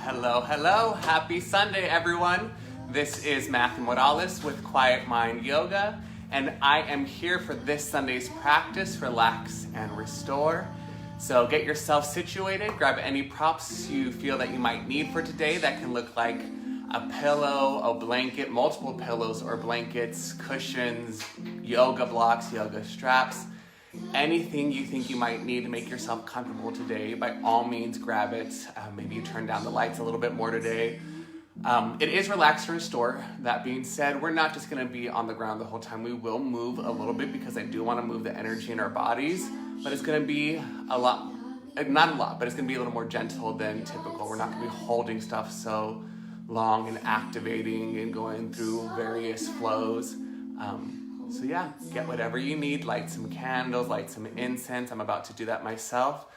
Hello, hello. Happy Sunday, everyone. This is Matthew Morales with Quiet Mind Yoga, and I am here for this Sunday's practice, Relax and Restore. So get yourself situated, grab any props you feel that you might need for today. That can look like a pillow, a blanket, multiple pillows or blankets, cushions, yoga blocks, yoga straps. Anything you think you might need to make yourself comfortable today, by all means grab it. Maybe you turn down the lights a little bit more today. It is Relax and Restore. That being said, we're not just going to be on the ground the whole time. We will move a little bit because I do want to move the energy in our bodies, but it's going to be a lot, not a lot, but it's going to be a little more gentle than typical. We're not going to be holding stuff so long and activating and going through various flows. So yeah, get whatever you need, light some candles, light some incense. I'm about to do that myself.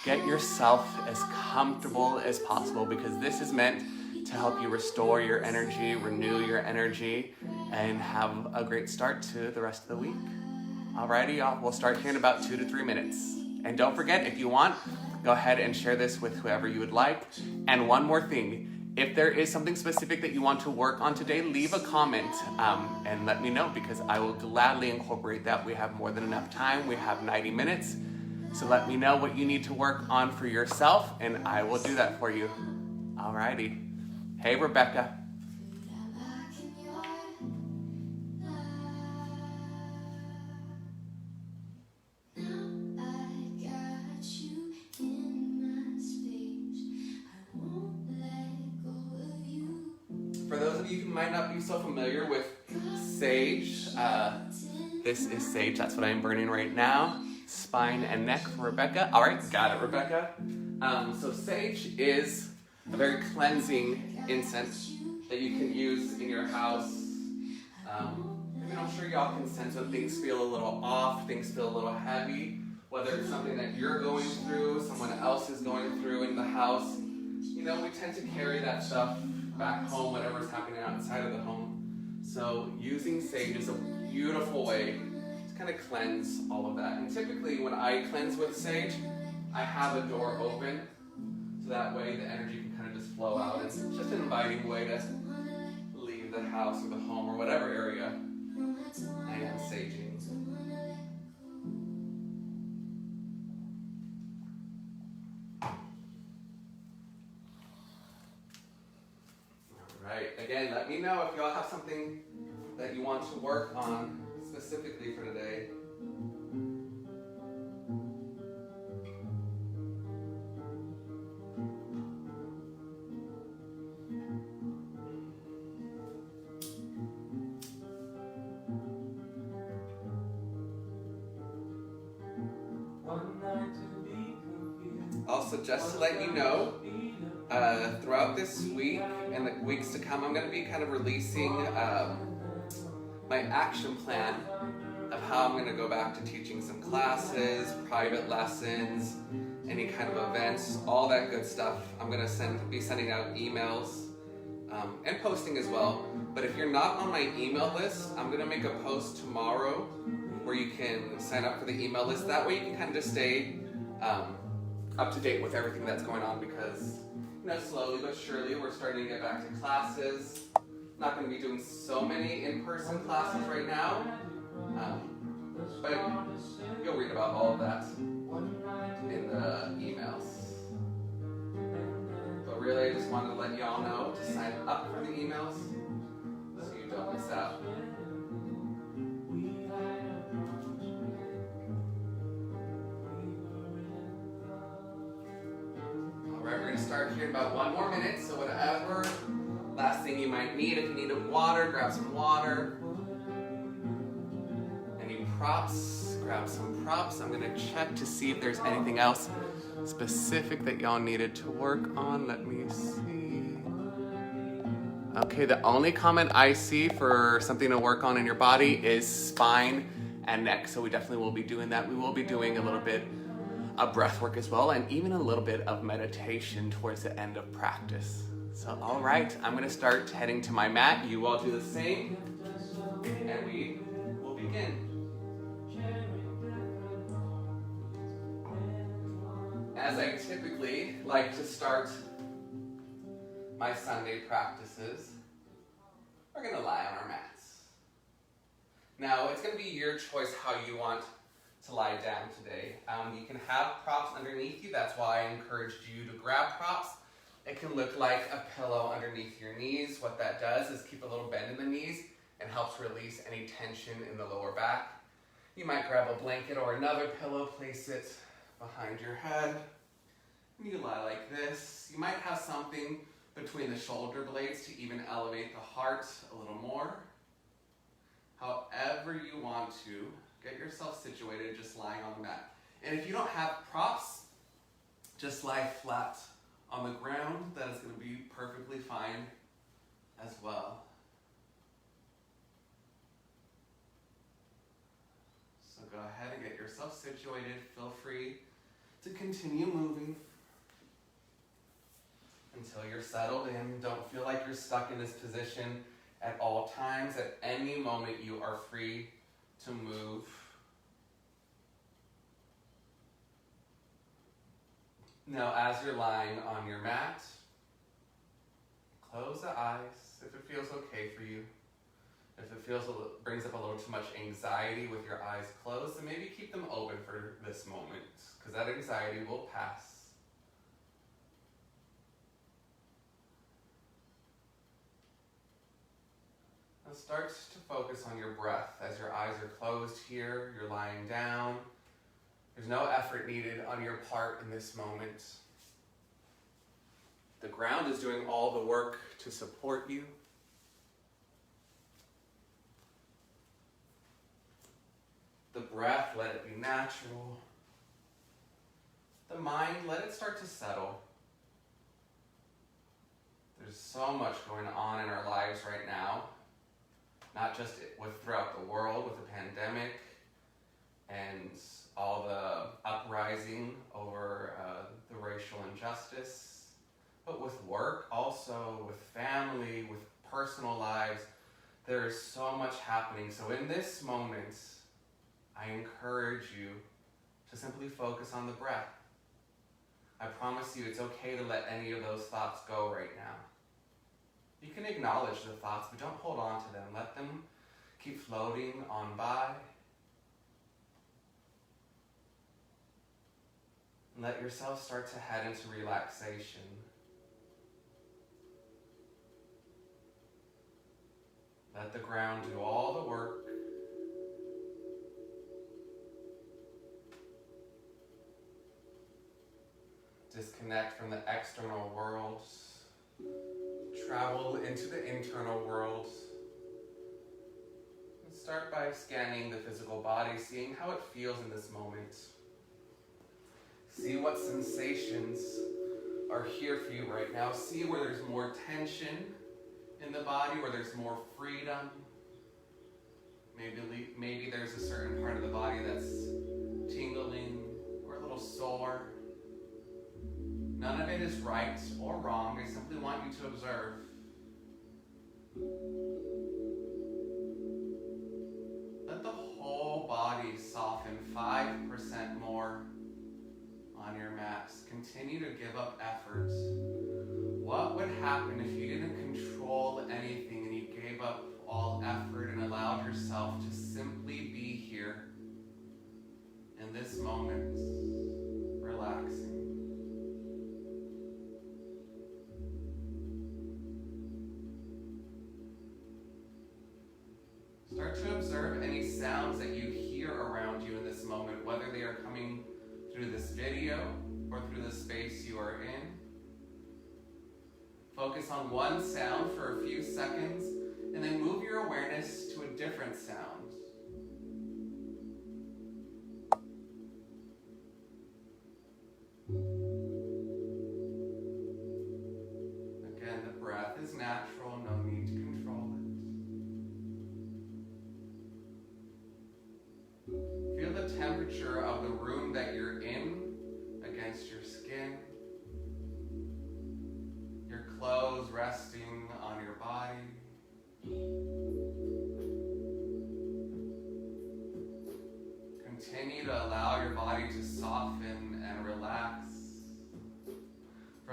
Get yourself as comfortable as possible because this is meant to help you restore your energy, renew your energy, and have a great start to the rest of the week. Alrighty, y'all, we'll start here in about 2 to 3 minutes. And don't forget, if you want, go ahead and share this with whoever you would like. And one more thing. If there is something specific that you want to work on today, leave a comment and let me know because I will gladly incorporate that. We have more than enough time. We have 90 minutes. So let me know what you need to work on for yourself and I will do that for you. Alrighty. Hey, Rebecca. For those of you who might not be so familiar with sage, this is sage. That's what I'm burning right now. Spine and neck for Rebecca. All right, got it, Rebecca. So sage is a very cleansing incense that you can use in your house. I'm sure y'all can sense when things feel a little off, things feel a little heavy, whether it's something that you're going through, someone else is going through in the house. You know, we tend to carry that stuff back home, whatever's happening outside of the home. So using sage is a beautiful way to kind of cleanse all of that. And typically when I cleanse with sage, I have a door open so that way the energy can kind of just flow out. It's just an inviting way to leave the house or the home or whatever area I am saging. Right. Again, let me know if y'all have something that you want to work on specifically for today. Also, just to let you know, throughout this week and the weeks to come, I'm going to be kind of releasing my action plan of how I'm going to go back to teaching some classes, private lessons, any kind of events, all that good stuff. I'm going to be sending out emails and posting as well. But if you're not on my email list, I'm going to make a post tomorrow where you can sign up for the email list. That way you can kind of just stay up to date with everything that's going on because slowly but surely we're starting to get back to classes. Not going to be doing so many in-person classes right now, but you'll read about all of that in the emails. But really, I just wanted to let y'all know to sign up for the emails so you don't miss out. Alright, we're going to start here in about 1 more minute, so whatever last thing you might need, if you need water, grab some water. Any props, grab some props. I'm going to check to see if there's anything else specific that y'all needed to work on. Let me see. Okay, the only comment I see for something to work on in your body is spine and neck, so we definitely will be doing that. We will be doing a little bit of breath work as well, and even a little bit of meditation towards the end of practice. So, all right, I'm going to start heading to my mat. You all do the same, and we will begin. As I typically like to start my Sunday practices, we're going to lie on our mats. Now, it's going to be your choice how you want to lie down today. You can have props underneath you. That's why I encouraged you to grab props. It can look like a pillow underneath your knees. What that does is keep a little bend in the knees and helps release any tension in the lower back. You might grab a blanket or another pillow, place it behind your head, and you lie like this. You might have something between the shoulder blades to even elevate the heart a little more. However you want to, get yourself situated just lying on the mat. And if you don't have props, just lie flat on the ground. That is going to be perfectly fine as well. So go ahead and get yourself situated. Feel free to continue moving until you're settled in. Don't feel like you're stuck in this position at all times. At any moment, you are free to move. Now, as you're lying on your mat, close the eyes if it feels okay for you. If it brings up a little too much anxiety with your eyes closed, then maybe keep them open for this moment, because that anxiety will pass. Now start to focus on your breath. As your eyes are closed here, you're lying down. There's no effort needed on your part in this moment. The ground is doing all the work to support you. The breath, let it be natural. The mind, let it start to settle. There's so much going on in our lives right now, not just throughout the world with the pandemic and all the uprising over the racial injustice, but with work also, with family, with personal lives. There is so much happening. So in this moment, I encourage you to simply focus on the breath. I promise you it's okay to let any of those thoughts go right now. You can acknowledge the thoughts, but don't hold on to them. Let them keep floating on by. And let yourself start to head into relaxation. Let the ground do all the work. Disconnect from the external world. Travel into the internal world. And start by scanning the physical body, seeing how it feels in this moment. See what sensations are here for you right now. See where there's more tension in the body, where there's more freedom. Maybe there's a certain part of the body that's tingling or a little sore. None of it is right or wrong. I simply want you to observe. Let the whole body soften 5% more on your mats. Continue to give up effort. What would happen if you didn't control anything and you gave up all effort and allowed yourself to simply be here in this moment, relaxing? Start to observe any sounds that you hear around you in this moment, whether they are coming through this video or through the space you are in. Focus on one sound for a few seconds and then move your awareness to a different sound. Again, the breath is natural, no need to control it. Feel the temperature of the room that you're in against your skin. Your clothes resting on your body. Continue to allow your body to soften and relax.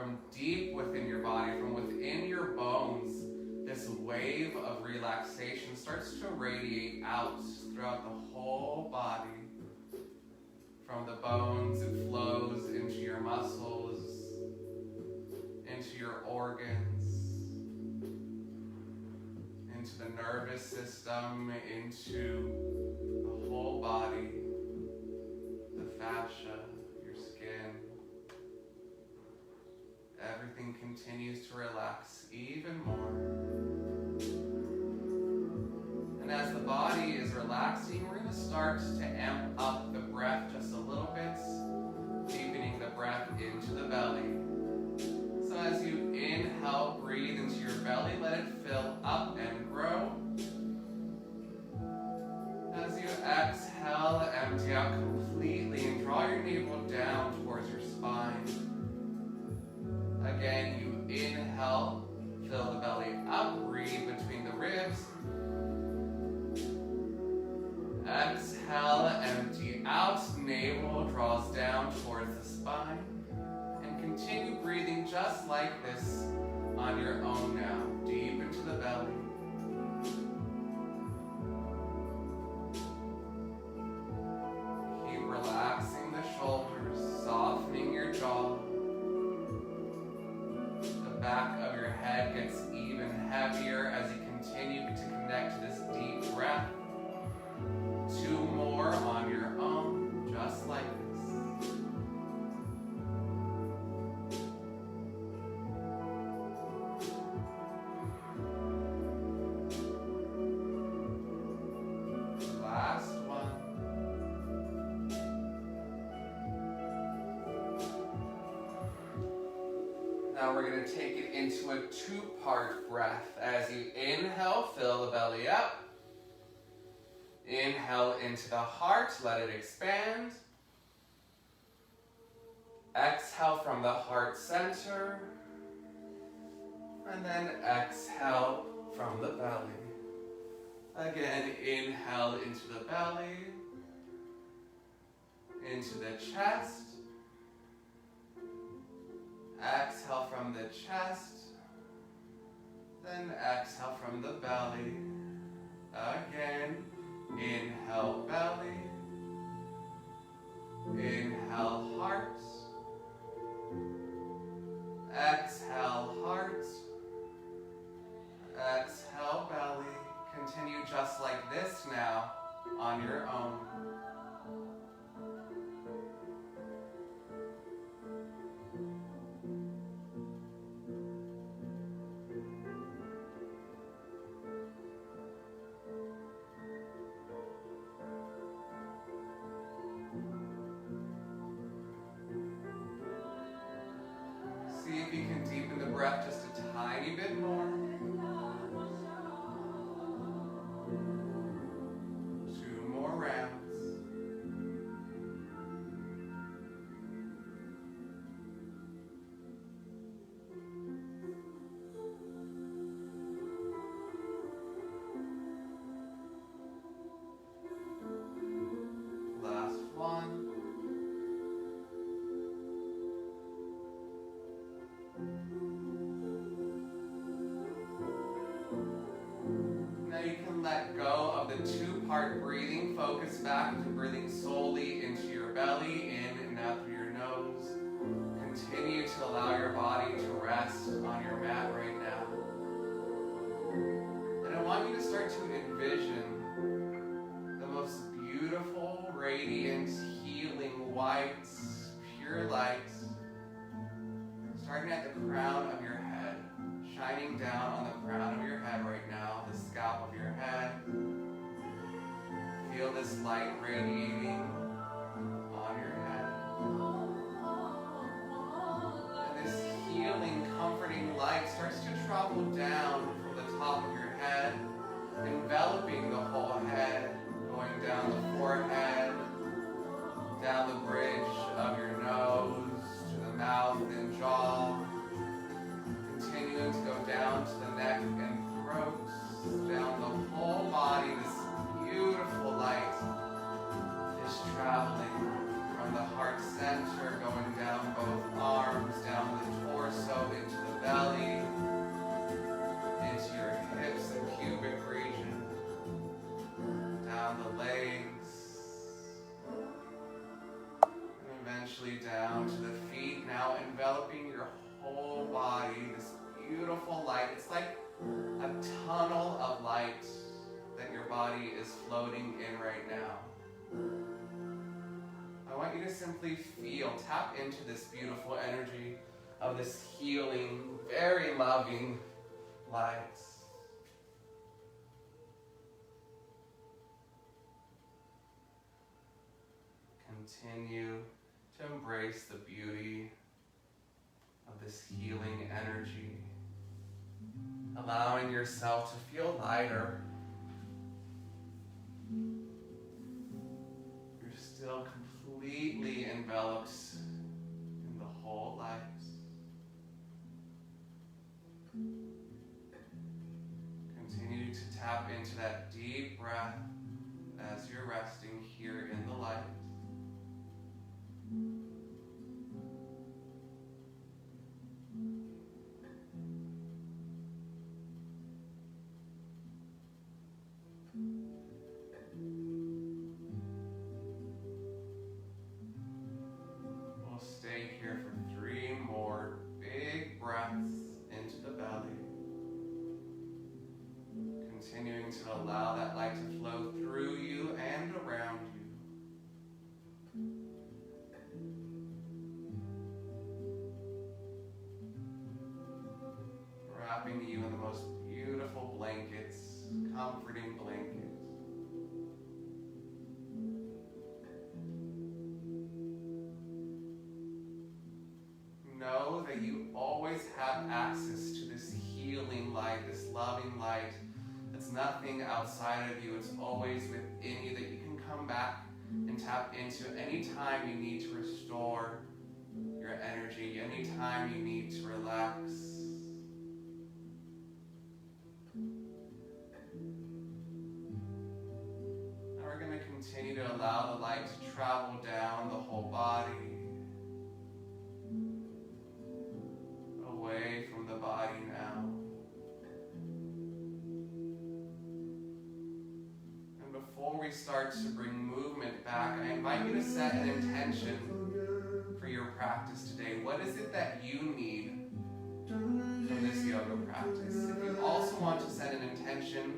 from deep within your body, from within your bones, this wave of relaxation starts to radiate out throughout the whole body. From the bones, it flows into your muscles, into your organs, into the nervous system, into the whole body, the fascia, your skin. Everything continues to relax even more. And as the body is relaxing, we're going to start to amp up the breath just a little bit, deepening the breath into the belly. So as you inhale, breathe into your belly, let it fill up and grow. As you exhale, empty out completely and draw your navel down towards your spine. Again, you inhale, fill the belly up, breathe between the ribs. Exhale, empty out, navel draws down towards the spine. And continue breathing just like this on your own now, deep into the belly. Keep relaxing the shoulders, softening your jaw. The back of your head gets even heavier as you continue to connect to this deep breath. 2 more on your own, just like this. Last one. Now we're going to take it into a 2-part breath. As you inhale, fill the belly up. Inhale into the heart, let it expand. Exhale from the heart center. And then exhale from the belly. Again, inhale into the belly, into the chest. Exhale from the chest. Then exhale from the belly. Again. Inhale belly, inhale heart, exhale heart, exhale belly. Continue just like this now on your own. See if you can deepen the breath just a tiny bit more. 2 more rounds. Last one. Now you can let go of the 2-part breathing. Focus back to breathing solely into your belly, in and out through your nose. Continue to allow your body to rest on your mat right now. And I want you to start to envision the most beautiful, radiant, healing, white, pure light starting at the crown of your head, shining down on the crown of your head right now, the scalp of your head. Feel this light radiating on your head. And this healing, comforting light starts to travel down from the top of your head, enveloping the whole head, going down the forehead, down the bridge of your nose, to the mouth and jaw, continuing to go down to the neck and throat, down the whole body. This beautiful light is traveling from the heart center, going down both arms, down the torso, enveloping your whole body, this beautiful light. It's like a tunnel of light that your body is floating in right now. I want you to simply feel, tap into this beautiful energy of this healing, very loving light. Continue to embrace the beauty of this healing energy, allowing yourself to feel lighter. You're still completely enveloped in the whole light. Continue to tap into that deep breath as you're resting here in the light. We'll stay here for 3 more big breaths into the belly. Continuing to allow that light to flow through you and around you. Wrapping you in the most beautiful blankets, comforting blankets. Know that you always have access to this healing light, this loving light. It's nothing outside of you. It's always within you that you can come back and tap into anytime you need to restore your energy, anytime you need to relax. Now we're going to continue to allow the light to travel down the whole body, away from the body now. And before we start to bring movement back, I invite you to set an intention for your practice today. What is it that you need from this yoga practice? If you also want to set an intention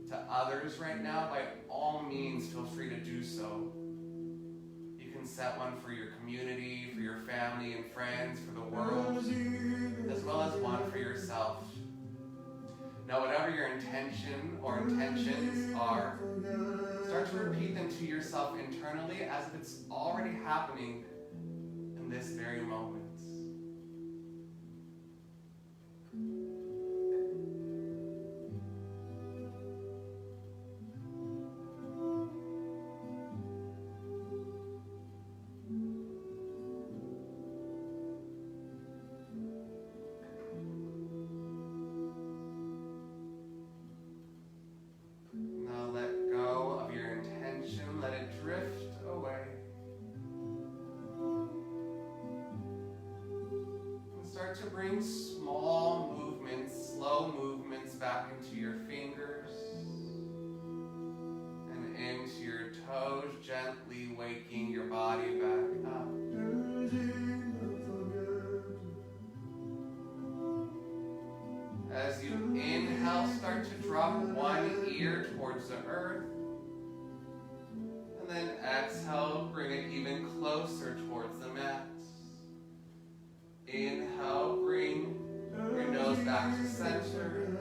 to others right now, by all means feel free to do so. You can set one for your community, for your family and friends, for the world, as well as one for yourself. Now, whatever your intention or intentions are, start to repeat them to yourself internally as if it's already happening in this very moment. To bring small movements, slow movements back into your fingers and into your toes, gently waking your body back up. As you inhale, start to drop one ear towards the earth, and then exhale, bring it even closer towards the mat. Inhale, bring your nose back to center.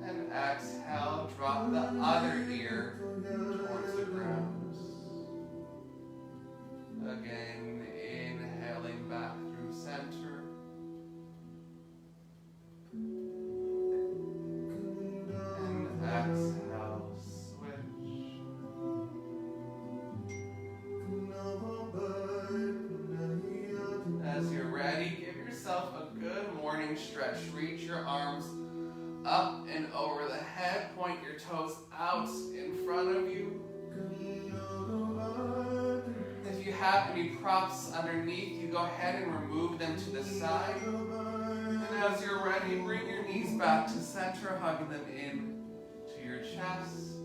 And exhale, drop the other ear towards the ground. Again, inhaling back through center. And exhale, switch. As you're ready, give yourself a good morning stretch. Reach your arms up and over the head. Point your toes out in front of you. If you have any props underneath, you go ahead and remove them to the side. And as you're ready, bring your knees back to center, hugging them in to your chest.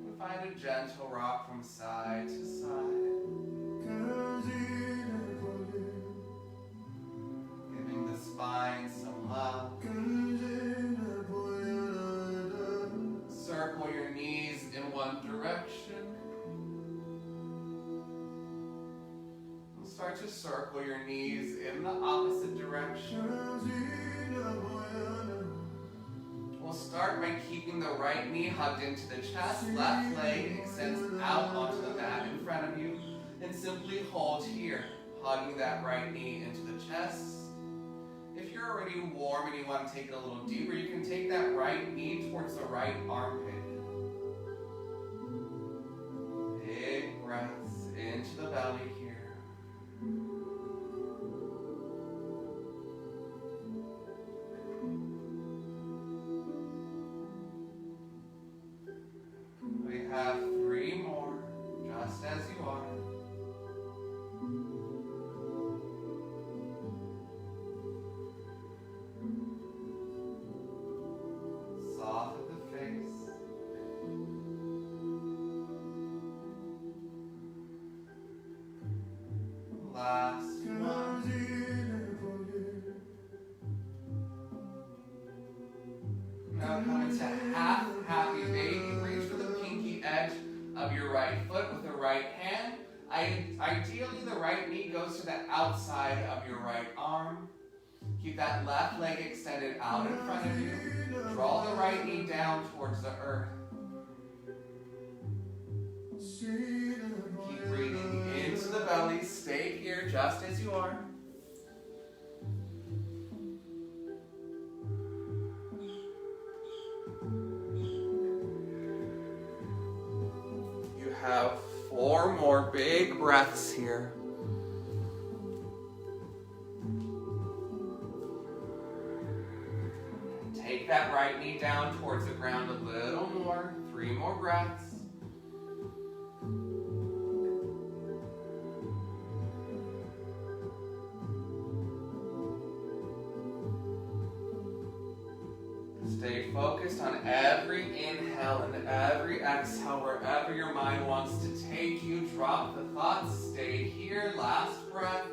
And find a gentle rock from side to side. Giving the spine some love. Circle your knees in one direction. And start to circle your knees in the opposite direction. We'll start by keeping the right knee hugged into the chest. Left leg extends out onto the mat in front of you. And simply hold here, hugging that right knee into the chest. If you're already warm and you want to take it a little deeper, you can take that right knee towards the right armpit. Big breaths into the belly here. We have 3 more, just as you are. Soften the face. Last one. Now come into half happy baby. Reach for the pinky edge of your right foot with the right hand. Ideally, the right knee goes to the outside of your right arm. Keep that left leg extended out in front of you. Draw the right knee down towards the earth. Keep breathing into the belly. Stay here just as you are. You have 4 more big breaths here. Take that right knee down towards the ground a little more. 3 more breaths. Stay focused on every inhale and every exhale, wherever your mind wants to take you. Drop the thoughts. Stay here. Last breath.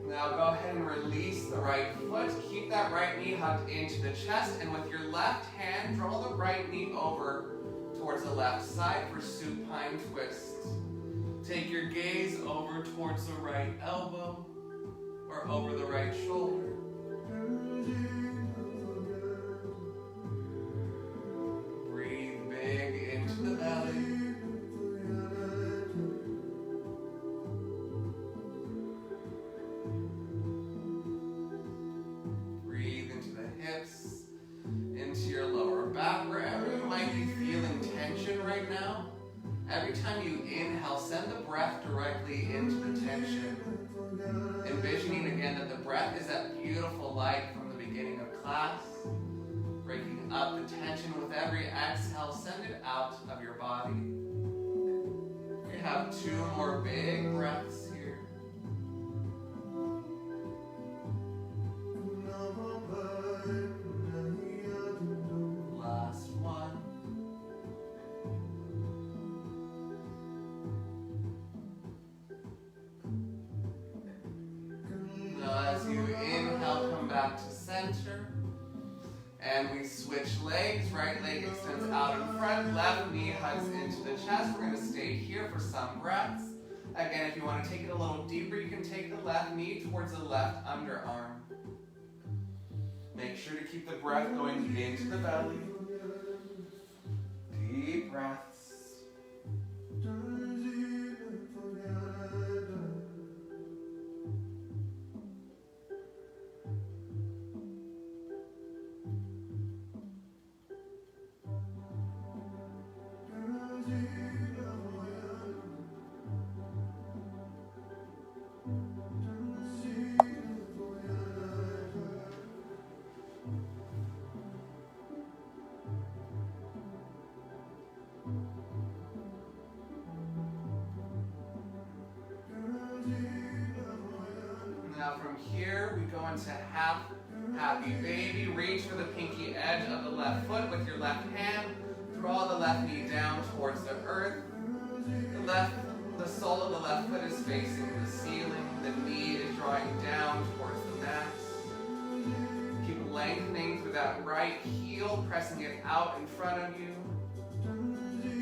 Now go ahead and release the right foot. Keep that right knee hugged into the chest, and with your left hand, draw the right knee over towards the left side for supine twist. Take your gaze over towards the right elbow or over the right shoulder. Breathe big into the belly. Breathe into the hips, into your lower back, wherever you might be feeling tension right now. Every time you inhale, send the breath directly into the tension. Envisioning again that the breath is that beautiful light from the beginning of class, breaking up the tension with every exhale. Send it out of your body. We have 2 more big breaths here. Last one. As you inhale, come back to center. And we switch legs. Right leg extends out in front. Left knee hugs into the chest. We're going to stay here for some breaths. Again, if you want to take it a little deeper, you can take the left knee towards the left underarm. Make sure to keep the breath going into the belly. Deep breaths. Now from here, we go into half happy baby. Reach for the pinky edge of the left foot with your left hand. Draw the left knee down towards the earth. The sole of the left foot is facing the ceiling. The knee is drawing down towards the mat. Keep lengthening through that right heel, pressing it out in front of you.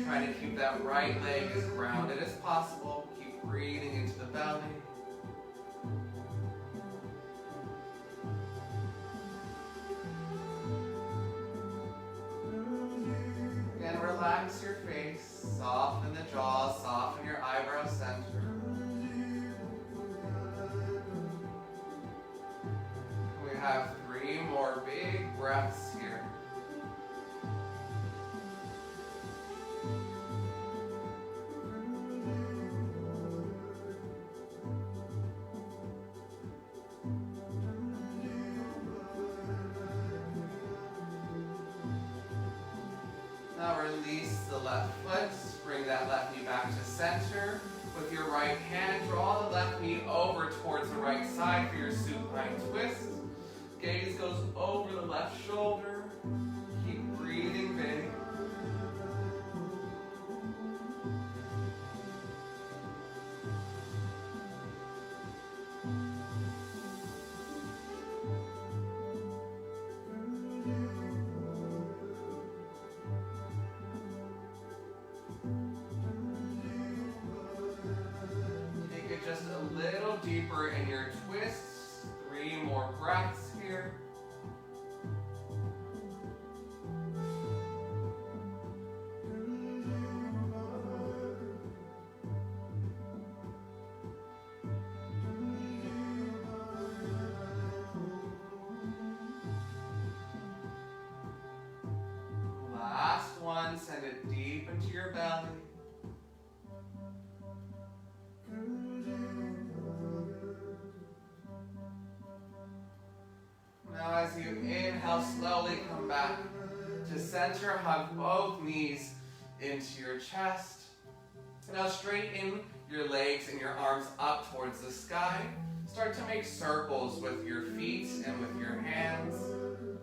Trying to keep that right leg as grounded as possible. Keep breathing into the belly. Again, relax your face, soften the jaw, soften your eyebrow center. We have 3 more big breaths here. Now release the left foot, bring that left knee back to center. With your right hand, draw the left knee over towards the right side for your supine twist. Gaze goes over the left shoulder. Keep breathing big. Just a little deeper in your twists. 3 more breaths here. Last one, send it deep into your belly. Now as you inhale, slowly come back to center. Hug both knees into your chest. Now straighten your legs and your arms up towards the sky. Start to make circles with your feet and with your hands.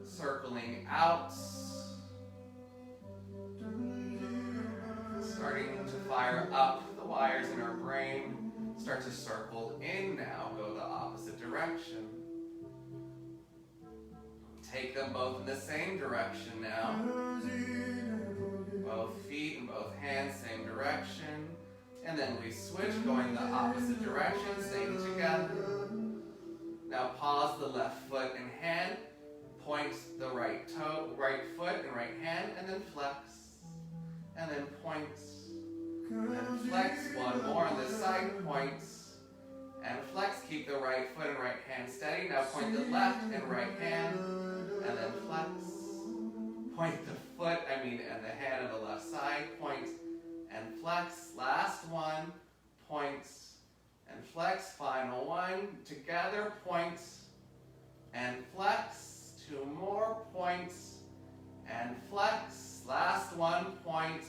Circling out. Starting to fire up the wires in our brain. Start to circle in now. Go the opposite direction. Take them both in the same direction now. Both feet and both hands, same direction. And then we switch, going the opposite direction, staying together. Now pause the left foot and hand. Point the right toe, right foot and right hand, and then flex. And then point. And then flex. One more on this side, point. And flex. Keep the right foot and right hand steady. Now point the left and right hand. And then flex. Point the foot, and the hand on the left side. Point and flex. Last one. Point and flex. Final one. Together. Point and flex. 2 more. Points and flex. Last one. Point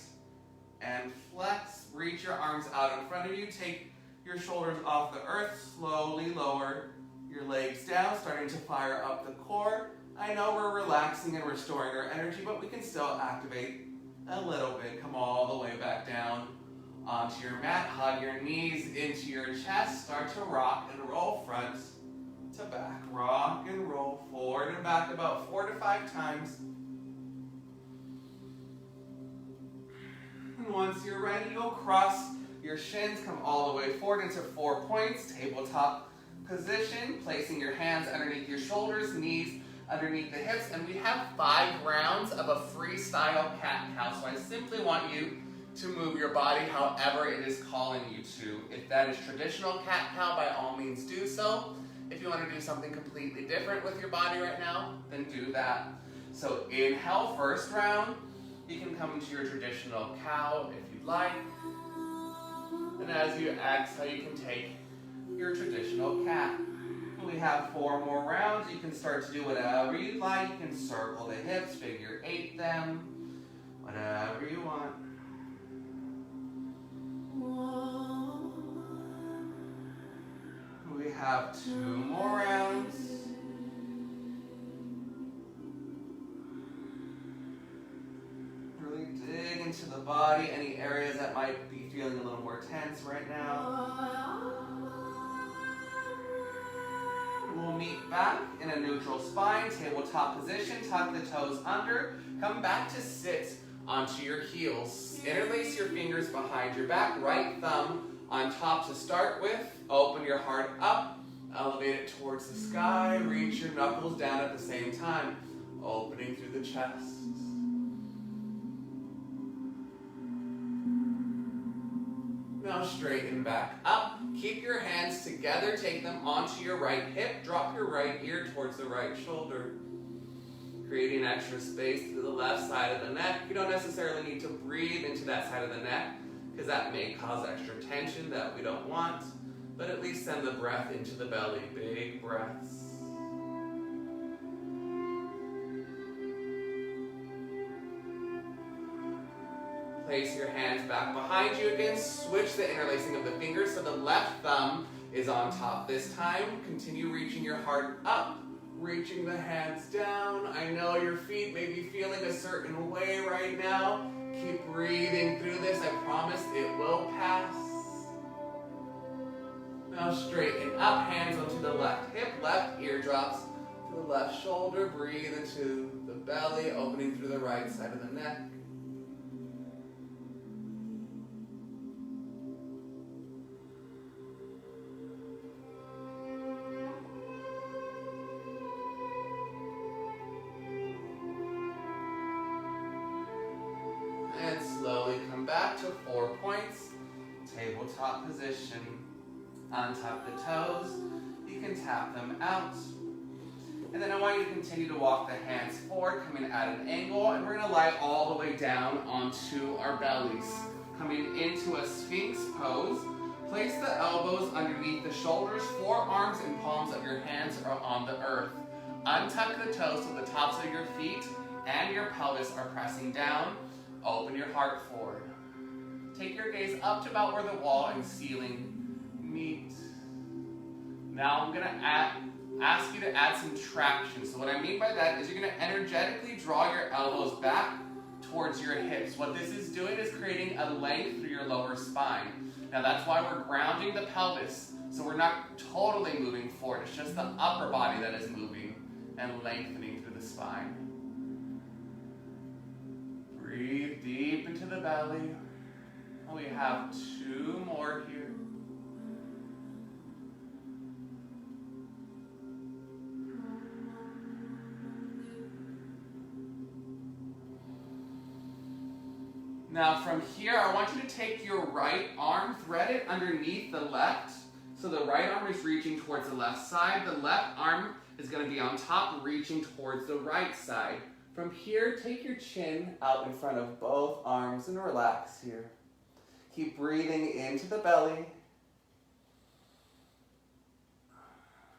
and flex. Reach your arms out in front of you. Take your shoulders off the earth. Slowly lower your legs down, starting to fire up the core. I know we're relaxing and restoring our energy, but we can still activate a little bit. Come all the way back down onto your mat. Hug your knees into your chest. Start to rock and roll front to back. Rock and roll forward and back about 4 to 5 times. And once you're ready, you'll cross your shins, come all the way forward into 4 points, tabletop position, placing your hands underneath your shoulders, knees underneath the hips, and we have 5 rounds of a freestyle cat-cow. So I simply want you to move your body however it is calling you to. If that is traditional cat-cow, by all means do so. If you want to do something completely different with your body right now, then do that. So inhale, first round. You can come into your traditional cow if you'd like. And as you exhale, you can take your traditional cat. We have 4 more rounds. You can start to do whatever you'd like. You can circle the hips, figure 8 them, whatever you want. We have 2 more rounds. Really dig breathing into the body, any areas that might be feeling a little more tense right now. We'll meet back in a neutral spine, tabletop position, tuck the toes under, come back to sit onto your heels. Interlace your fingers behind your back, right thumb on top to start with, open your heart up, elevate it towards the sky, reach your knuckles down at the same time, opening through the chest. Now straighten back up. Keep your hands together, take them onto your right hip, drop your right ear towards the right shoulder. Creating extra space to the left side of the neck. You don't necessarily need to breathe into that side of the neck because that may cause extra tension that we don't want, but at least send the breath into the belly. Big breaths. Place your hands back behind you again. Switch the interlacing of the fingers so the left thumb is on top this time. Continue reaching your heart up, reaching the hands down. I know your feet may be feeling a certain way right now. Keep breathing through this. I promise it will pass. Now straighten up, hands onto the left hip, left ear drops to the left shoulder. Breathe into the belly, opening through the right side of the neck. And slowly come back to 4 points. Tabletop position. Untap the toes. You can tap them out. And then I want you to continue to walk the hands forward, coming at an angle, and we're going to lie all the way down onto our bellies. Coming into a Sphinx pose. Place the elbows underneath the shoulders, forearms and palms of your hands are on the earth. Untuck the toes so the tops of your feet and your pelvis are pressing down. Open your heart forward. Take your gaze up to about where the wall and ceiling meet. Now I'm going to ask you to add some traction. So what I mean by that is you're going to energetically draw your elbows back towards your hips. What this is doing is creating a length through your lower spine. Now that's why we're grounding the pelvis. So we're not totally moving forward. It's just the upper body that is moving and lengthening through the spine. Breathe deep into the belly. We have 2 more here. Now from here, I want you to take your right arm, thread it underneath the left. So the right arm is reaching towards the left side. The left arm is going to be on top, reaching towards the right side. From here, take your chin out in front of both arms and relax here. Keep breathing into the belly.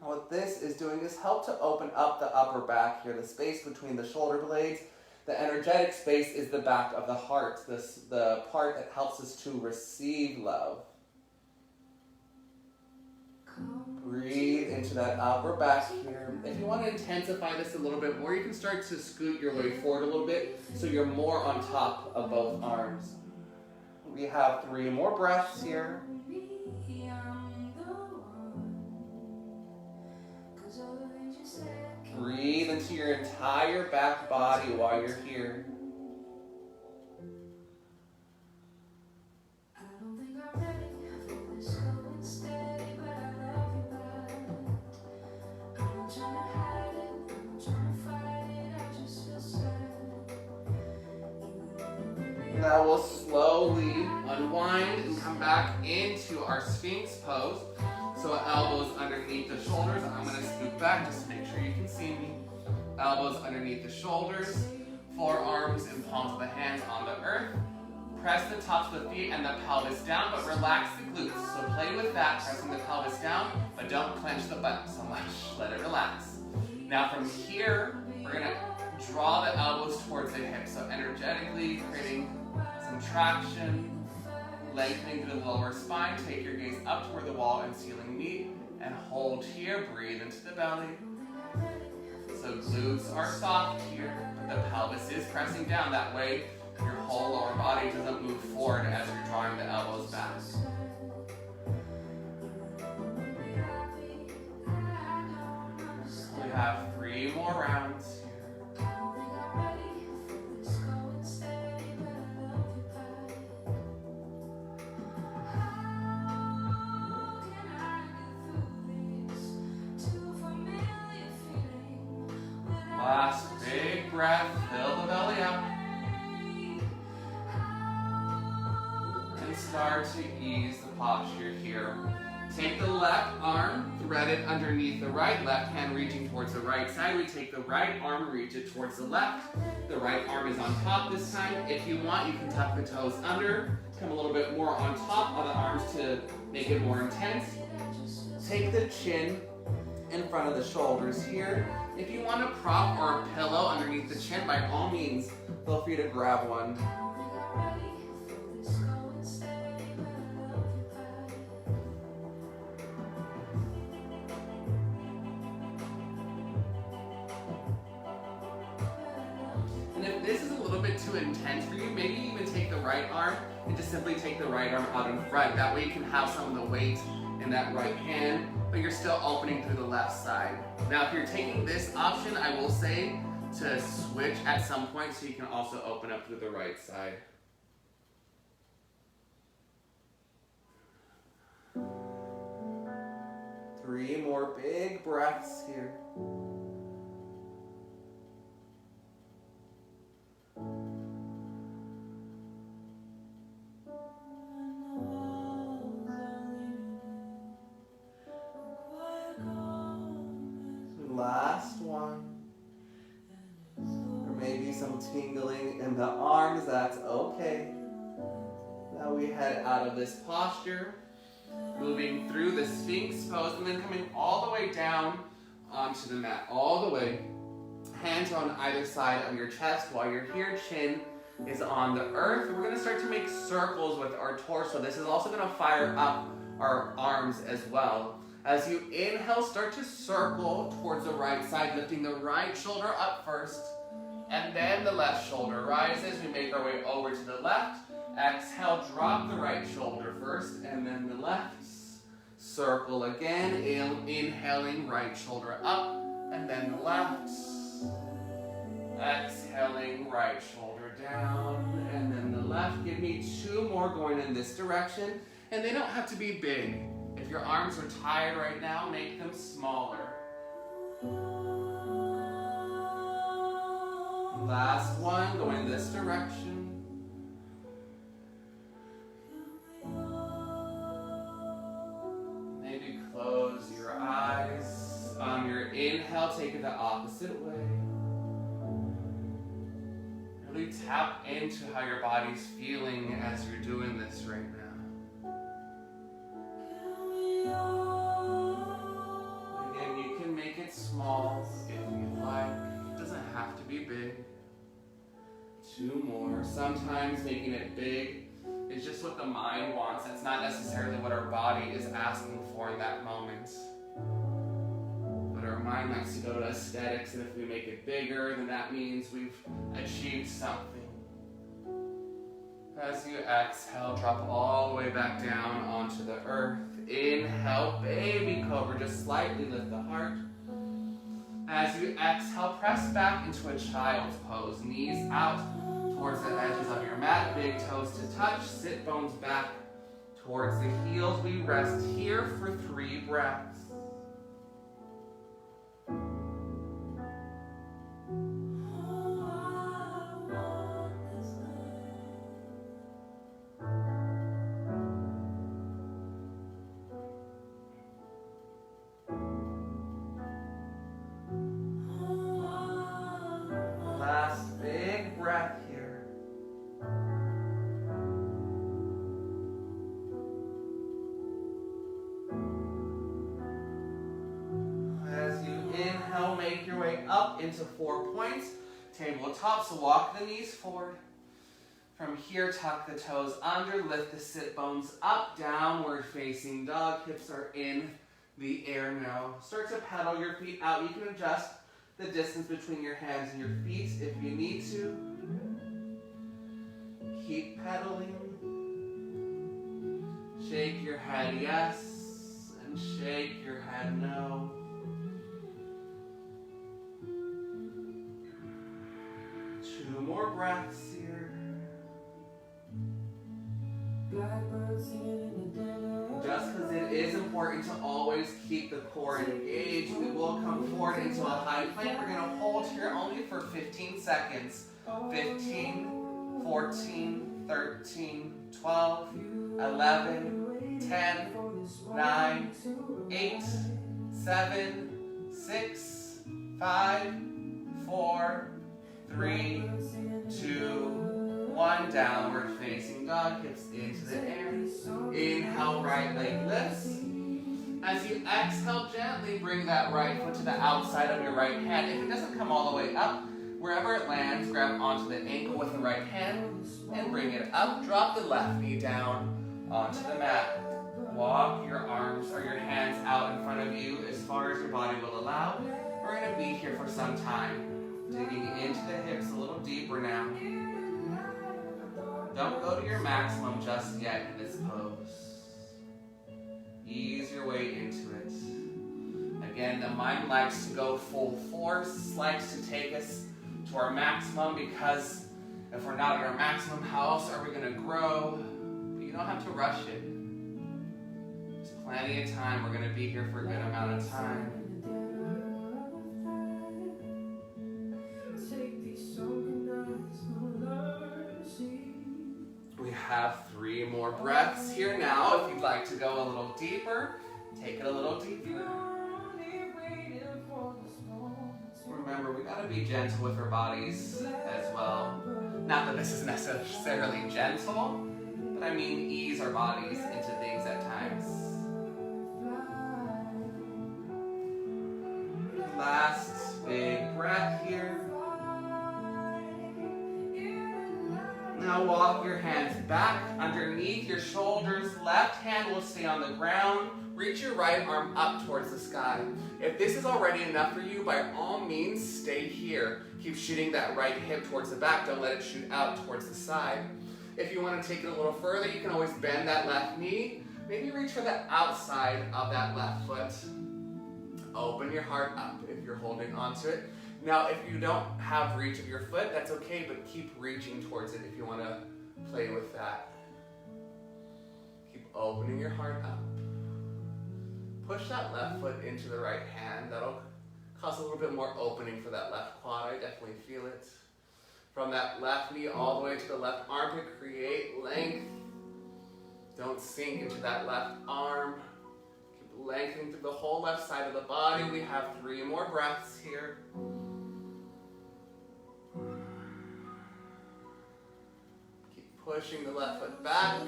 What this is doing is help to open up the upper back here, the space between the shoulder blades. The energetic space is the back of the heart, the part that helps us to receive love. Breathe into that upper back here. If you want to intensify this a little bit more, you can start to scoot your way forward a little bit so you're more on top of both arms. We have 3 more breaths here. Breathe into your entire back body while you're here. Now we'll slowly unwind and come back into our Sphinx pose. So elbows underneath the shoulders. I'm going to scoot back just to make sure you can see me. Elbows underneath the shoulders. Forearms and palms of the hands on the earth. Press the tops of the feet and the pelvis down, but relax the glutes. So play with that, pressing the pelvis down, but don't clench the butt so much. Let it relax. Now from here, we're going to draw the elbows towards the hips. So energetically creating some traction. Lengthening through the lower spine, take your gaze up to where the wall and ceiling meet, and hold here, breathe into the belly. So glutes are soft here, but the pelvis is pressing down. That way, your whole lower body doesn't move forward as you're drawing the elbows back. We have 3 more rounds here. Last big breath, fill the belly up. And start to ease the posture here. Take the left arm, thread it underneath the right, left hand reaching towards the right side. We take the right arm, reach it towards the left. The right arm is on top this time. If you want, you can tuck the toes under, come a little bit more on top of the arms to make it more intense. Take the chin in front of the shoulders here. If you want a prop or a pillow underneath the chin, by all means, feel free to grab one. And if this is a little bit too intense for you, maybe even take the right arm and just simply take the right arm out in front. That way you can have some of the weight in that right hand, but you're still opening through the left side. Now, if you're taking this option, I will say to switch at some point so you can also open up through the right side. Three more big breaths here. Last one. Or maybe some tingling in the arms, that's okay. Now we head out of this posture, moving through the Sphinx pose, and then coming all the way down onto the mat, all the way. Hands are on either side of your chest while you're here, chin is on the earth. We're gonna start to make circles with our torso. This is also gonna fire up our arms as well. As you inhale, start to circle towards the right side, lifting the right shoulder up first, and then the left shoulder rises. We make our way over to the left. Exhale, drop the right shoulder first, and then the left. Circle again, inhaling, right shoulder up, and then the left. Exhaling, right shoulder down, and then the left. Give me 2 more going in this direction, and they don't have to be big. If your arms are tired right now, make them smaller. Last one, going this direction. Maybe close your eyes. On your inhale, take it the opposite way. Really tap into how your body's feeling as you're doing this right now. Again, you can make it small if you like. It doesn't have to be big. 2 more. Sometimes making it big is just what the mind wants. It's not necessarily what our body is asking for in that moment. But our mind likes to go to aesthetics, and if we make it bigger, then that means we've achieved something. As you exhale, drop all the way back down onto the earth. Inhale, baby cobra, just slightly lift the heart. As you exhale, press back into a child's pose. Knees out towards the edges of your mat, big toes to touch, sit bones back towards the heels. We rest here for 3 breaths. Last big breath here. As you inhale, make your way up into 4 points. Tabletop, so walk the knees forward. From here, tuck the toes under, lift the sit bones up, downward facing dog. Hips are in the air now. Start to pedal your feet out. You can adjust the distance between your hands and your feet if you need to. keep pedaling. Shake your head yes, and shake your head no. Two more breaths here. Just because it is important to always keep the core engaged, we will come forward into a high plank. We're going to hold here only for 15 seconds. 15, 14, 13, 12, 11, 10, 9, 8, 7, 6, 5, 4, 3, 2, 1, downward facing dog, hips into the air. Inhale, right leg lifts. As you exhale, gently bring that right foot to the outside of your right hand. If it doesn't come all the way up, wherever it lands, grab onto the ankle with the right hand and bring it up. Drop the left knee down onto the mat. Walk your arms or your hands out in front of you as far as your body will allow. We're going to be here for some time. Digging into the hips a little deeper now. Don't go to your maximum just yet in this pose. Ease your way into it. Again, the mind likes to go full force, likes to take us to our maximum, because if we're not at our maximum, how else are we going to grow? But you don't have to rush it. There's plenty of time. We're going to be here for a good amount of time. We have 3 more breaths here now. If you'd like to go a little deeper, take it a little deeper. Remember, we gotta be gentle with our bodies as well. Not that this is necessarily gentle, but I mean ease our bodies into things at times. Last big breath here. Now walk your hands back underneath your shoulders. Left hand will stay on the ground. Reach your right arm up towards the sky. If this is already enough for you, by all means, stay here. Keep shooting that right hip towards the back. Don't let it shoot out towards the side. If you want to take it a little further, you can always bend that left knee. Maybe reach for the outside of that left foot. Open your heart up if you're holding onto it. Now, if you don't have reach of your foot, that's okay, but keep reaching towards it if you want to play with that. Keep opening your heart up. Push that left foot into the right hand. That'll cause a little bit more opening for that left quad. I definitely feel it. From that left knee all the way to the left armpit, create length. Don't sink into that left arm. Keep lengthening through the whole left side of the body. We have 3 more breaths here. Keep pushing the left foot back.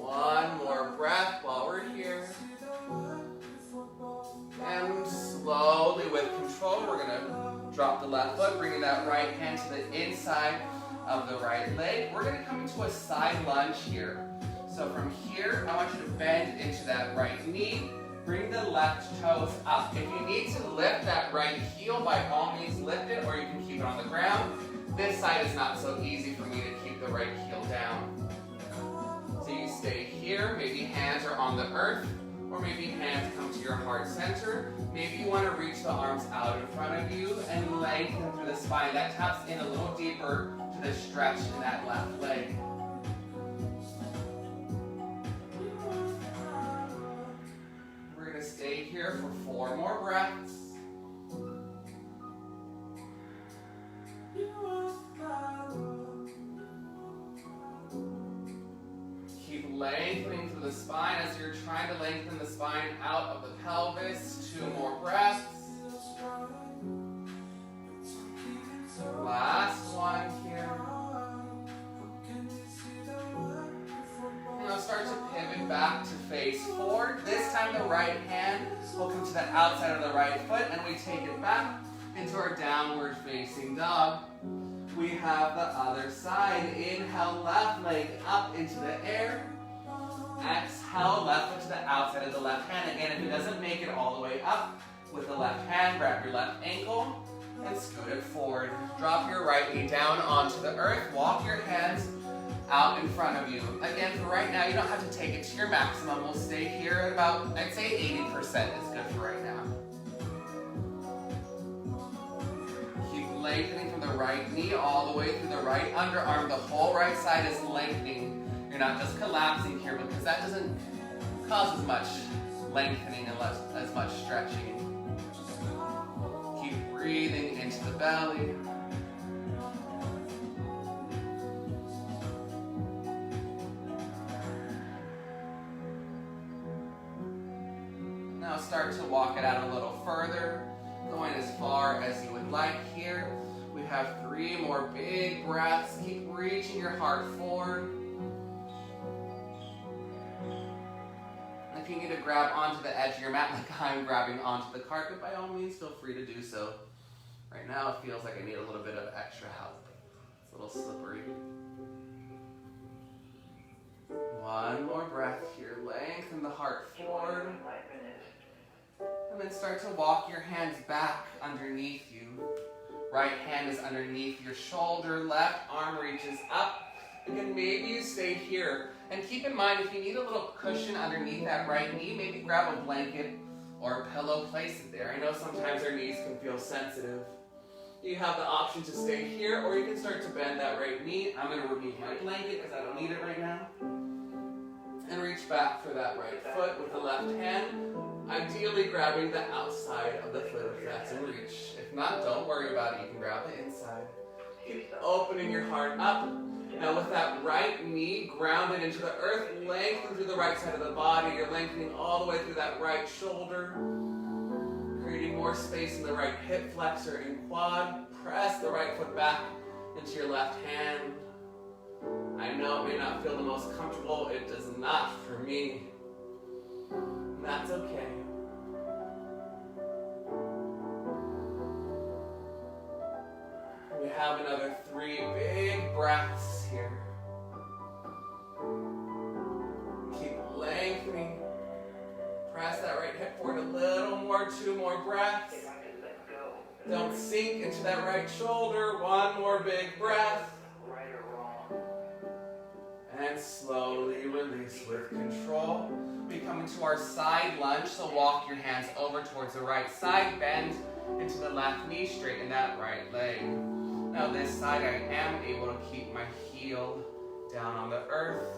One more breath while we're here. And slowly, with control, we're going to drop the left foot, bringing that right hand to the inside of the right leg. We're going to come into a side lunge here. So from here, I want you to bend into that right knee. Bring the left toes up. If you need to lift that right heel, by all means lift it, or you can keep it on the ground. This side is not so easy for me to keep the right heel down. So you stay here. Maybe hands are on the earth, or maybe hands come to your heart center. Maybe you want to reach the arms out in front of you and lengthen through the spine. That taps in a little deeper to the stretch in that left leg. We're going to stay here for 4 more breaths. Keep lengthening through the spine as you're trying to lengthen the spine out of the pelvis. 2 more breaths. Last one here. Now start to pivot back to face forward. This time the right hand will come to the outside of the right foot, and we take it back into our downward facing dog. We have the other side. Inhale, left leg up into the air. Exhale, left foot to the outside of the left hand. Again, if it doesn't make it all the way up, with the left hand, grab your left ankle. and scoot it forward. Drop your right knee down onto the earth. Walk your hands out in front of you. Again, for right now, you don't have to take it to your maximum. We'll stay here at about, I'd say 80% is good for right now. Keep lengthening from the right knee all the way through the right underarm. The whole right side is lengthening. You're not just collapsing here because that doesn't cause as much lengthening and as much stretching. Keep breathing into the belly. Now start to walk it out a little further, going as far as you would like here. We have 3 more big breaths. Keep reaching your heart forward. If you need to grab onto the edge of your mat like I'm grabbing onto the carpet, by all means, feel free to do so. Right now, it feels like I need a little bit of extra help. It's a little slippery. One more breath here. Lengthen the heart forward. And then start to walk your hands back underneath you. Right hand is underneath your shoulder. Left arm reaches up. Again, maybe you stay here. And keep in mind, if you need a little cushion underneath that right knee, maybe grab a blanket or a pillow, place it there. I know sometimes our knees can feel sensitive. You have the option to stay here, or you can start to bend that right knee. I'm going to remove my blanket because I don't need it right now. And reach back for that right foot with the left hand, ideally grabbing the outside of the foot if that's in reach. If not, don't worry about it. You can grab the inside. Keep opening your heart up. Now with that right knee grounded into the earth, lengthen through the right side of the body. You're lengthening all the way through that right shoulder, creating more space in the right hip flexor and quad. Press the right foot back into your left hand. I know it may not feel the most comfortable. It does not for me. And that's okay. We have another 3 big breaths here. Keep lengthening. Press that right hip forward a little more. 2 more breaths. Don't sink into that right shoulder. 1 more big breath. And slowly release with control. We come into our side lunge, so walk your hands over towards the right side. Bend into the left knee, straighten that right leg. Now this side, I am able to keep my heel down on the earth.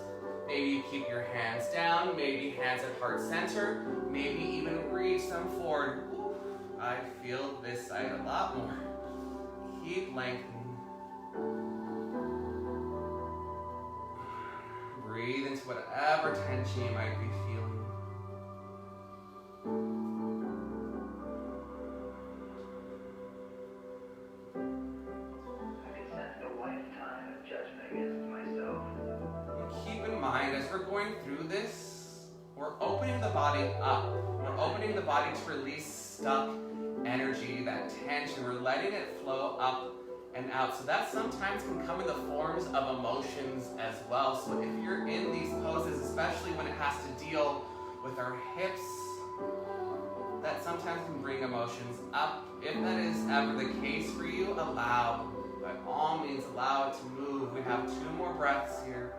Maybe you keep your hands down, maybe hands at heart center, maybe even reach them forward. I feel this side a lot more. Keep lengthening. Breathe into whatever tension you might be feeling. I can sense a lifetime of judgment against myself. And keep in mind, as we're going through this, we're opening the body up. We're opening the body to release stuck energy, that tension. We're letting it flow up and out. So that sometimes can come in the forms of emotions as well. So if you're in these poses, especially when it has to deal with our hips, that sometimes can bring emotions up. If that is ever the case for you, allow. By all means, allow it to move. We have 2 more breaths here.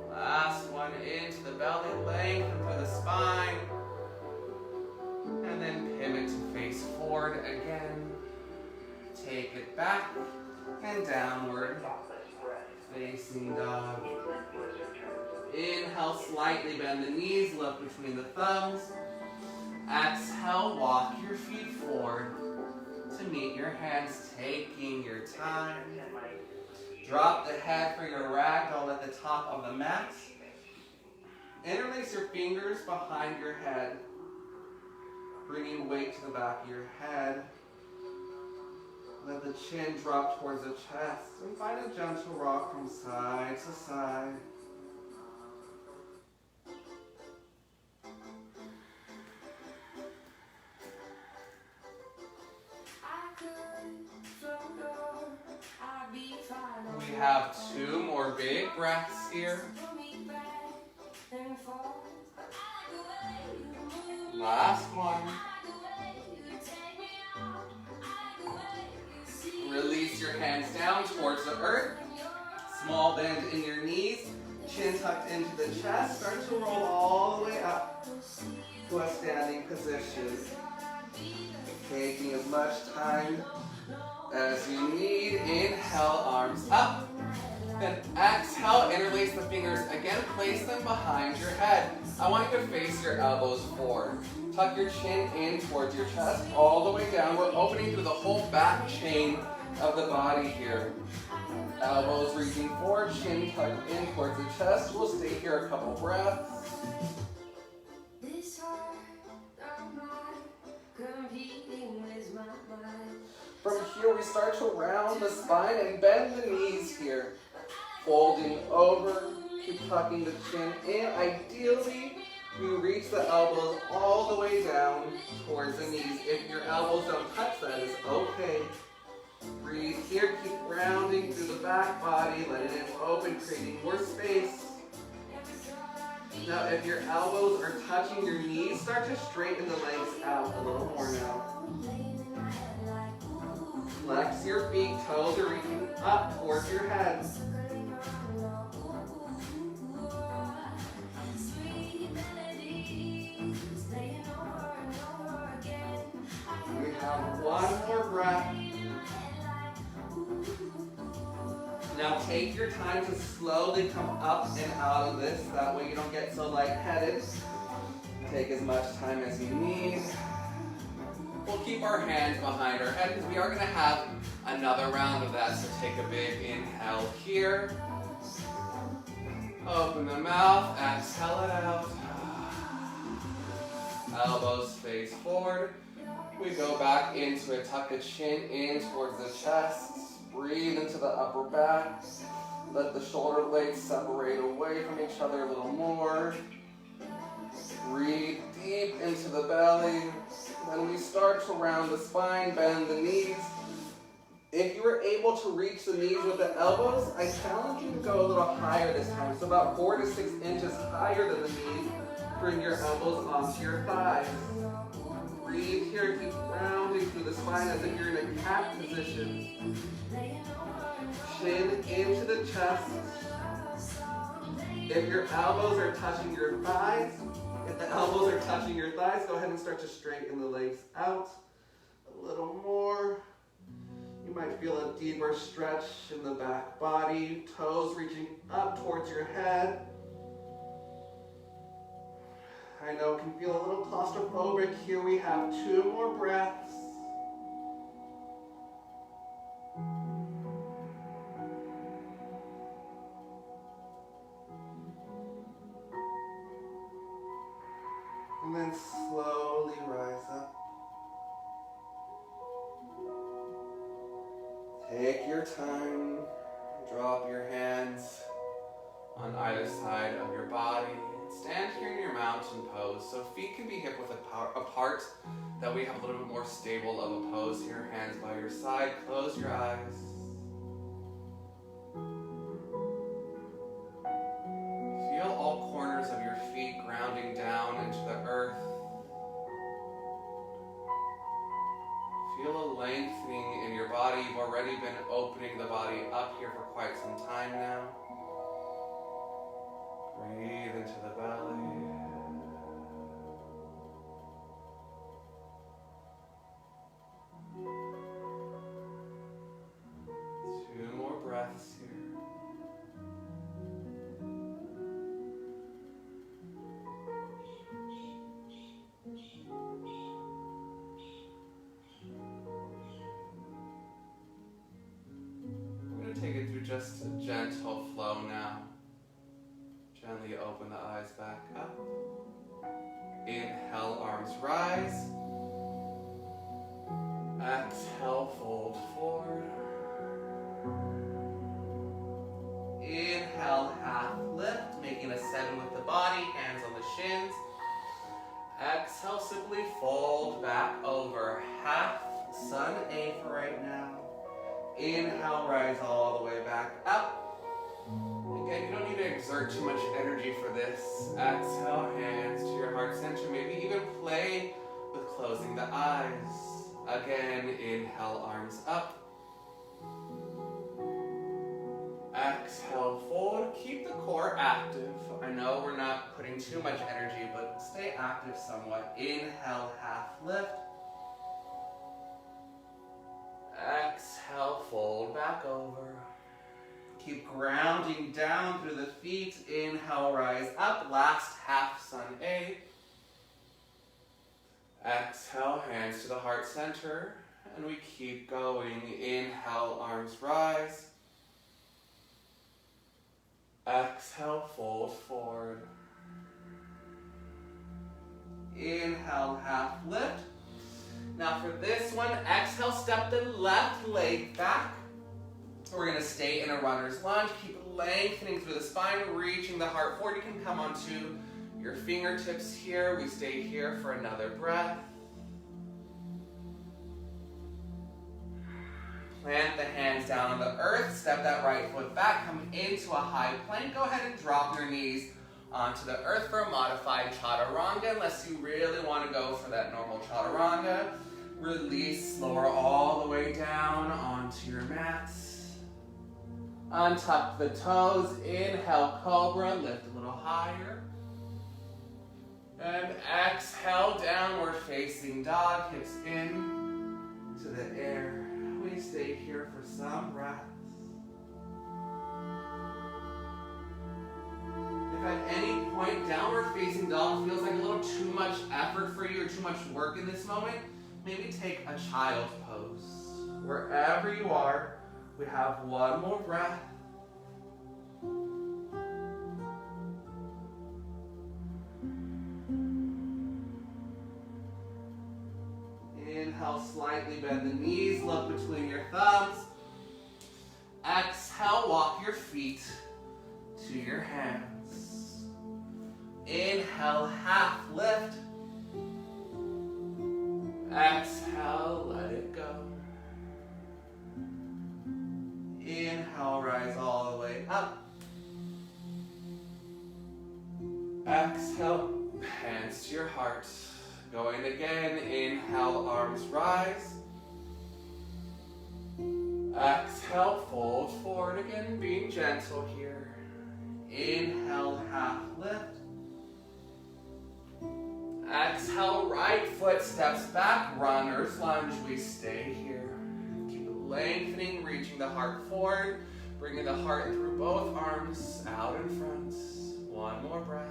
Last one into the belly, lengthen through the spine. And then pivot to face forward again. Take it back and downward. Facing dog. Inhale, slightly bend the knees, lift between the thumbs. Exhale, walk your feet forward to meet your hands, taking your time. Drop the head for your ragdoll at the top of the mat. Interlace your fingers behind your head, bringing weight to the back of your head. Let the chin drop towards the chest and find a gentle rock from side to side. We have 2 more big breaths here. Last one. Release your hands down towards the earth. Small bend in your knees. Chin tucked into the chest. Start to roll all the way up to a standing position. Taking as much time as you need. Inhale, arms up. Then exhale, interlace the fingers. Again, place them behind your head. I want you to face your elbows forward. Tuck your chin in towards your chest, all the way down. We're opening through the whole back chain of the body here. Elbows reaching forward, chin tucked in towards the chest. We'll stay here a couple breaths. From here, we start to round the spine and bend the knees here. Folding over, keep tucking the chin in. Ideally, you reach the elbows all the way down towards the knees. If your elbows don't touch, that is okay. Breathe here, keep rounding through the back body, letting it open, creating more space. Now, if your elbows are touching your knees, start to straighten the legs out a little more now. Flex your feet, toes are reaching up towards your head. We have one more breath. Now take your time to slowly come up and out of this. That way you don't get so lightheaded. Take as much time as you need. We'll keep our hands behind our head because we are going to have another round of that. So take a big inhale here. Open the mouth, exhale it out. Elbows face forward. We go back into it. Tuck the chin in towards the chest. Breathe into the upper back. Let the shoulder blades separate away from each other a little more. Breathe deep into the belly. Then we start to round the spine, bend the knees. If you were able to reach the knees with the elbows, I challenge you to go a little higher this time. So about 4 to 6 inches higher than the knees. Bring your elbows onto your thighs. Breathe here, keep rounding through the spine as if you're in a cat position. Chin into the chest. If your elbows are touching your thighs, go ahead and start to straighten the legs out a little more. You might feel a deeper stretch in the back body, toes reaching up towards your head. I know it can feel a little claustrophobic. Here we have 2 more breaths. And then slowly rise up. Take your time. Drop your hands on either side of your body. Stand here in your mountain pose. So feet can be hip width apart. That we have a little bit more stable of a pose here. Hands by your side. Close your eyes. Feel all corners of your feet grounding down into the earth. Feel a lengthening in your body. You've already been opening the body up here for quite some time now. Breathe into the belly. Two more breaths here. I'm going to take it through just a gentle flow now. Gently open the eyes back up. Inhale, arms rise. Exhale, fold forward. Inhale, half lift, making a 7 with the body, hands on the shins. Exhale, simply fold back over. Half sun A for right now. Inhale, rise all the way back up. Again, you don't need to exert too much energy for this. Exhale, hands to your heart center. Maybe even play with closing the eyes. Again, inhale, arms up. Exhale, fold. Keep the core active. I know we're not putting too much energy, but stay active somewhat. Inhale, half lift. Exhale, fold back over. Keep grounding down through the feet. Inhale, rise up. Last half sun A. Exhale, hands to the heart center. And we keep going. Inhale, arms rise. Exhale, fold forward. Inhale, half lift. Now for this one, exhale, step the left leg back. We're going to stay in a runner's lunge. Keep lengthening through the spine, reaching the heart forward. You can come onto your fingertips here. We stay here for another breath. Plant the hands down on the earth. Step that right foot back. Come into a high plank. Go ahead and drop your knees onto the earth for a modified chaturanga, unless you really want to go for that normal chaturanga. Release, lower all the way down onto your mats. Untuck the toes, inhale, cobra, lift a little higher. And exhale, downward facing dog, hips in to the air. We stay here for some breaths. If at any point downward facing dog feels like a little too much effort for you or too much work in this moment, maybe take a child pose. Wherever you are, we have one more breath. Inhale, slightly bend the knees, look between your thumbs. Exhale, walk your feet to your hands. Inhale, half lift. Exhale, let it go. Inhale, rise all the way up. Exhale, hands to your heart. Going again, inhale, arms rise. Exhale, fold forward again, being gentle here. Inhale, half lift. Exhale, right foot steps back, runner's lunge, we stay here. Keep lengthening, reaching the heart forward, bringing the heart through both arms, out in front. One more breath.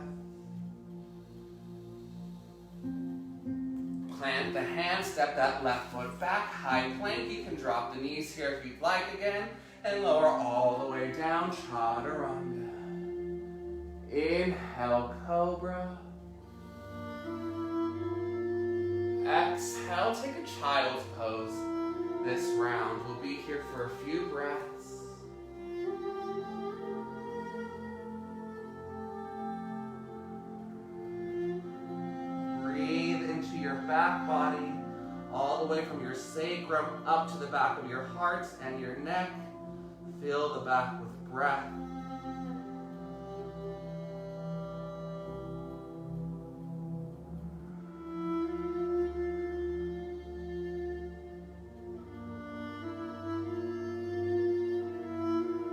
Plant the hands, step that left foot back, high plank. You can drop the knees here if you'd like again, and lower all the way down, chaturanga. Inhale, cobra. Exhale, take a child's pose. This round, we'll be here for a few breaths. Your back body, all the way from your sacrum up to the back of your heart and your neck. Fill the back with breath.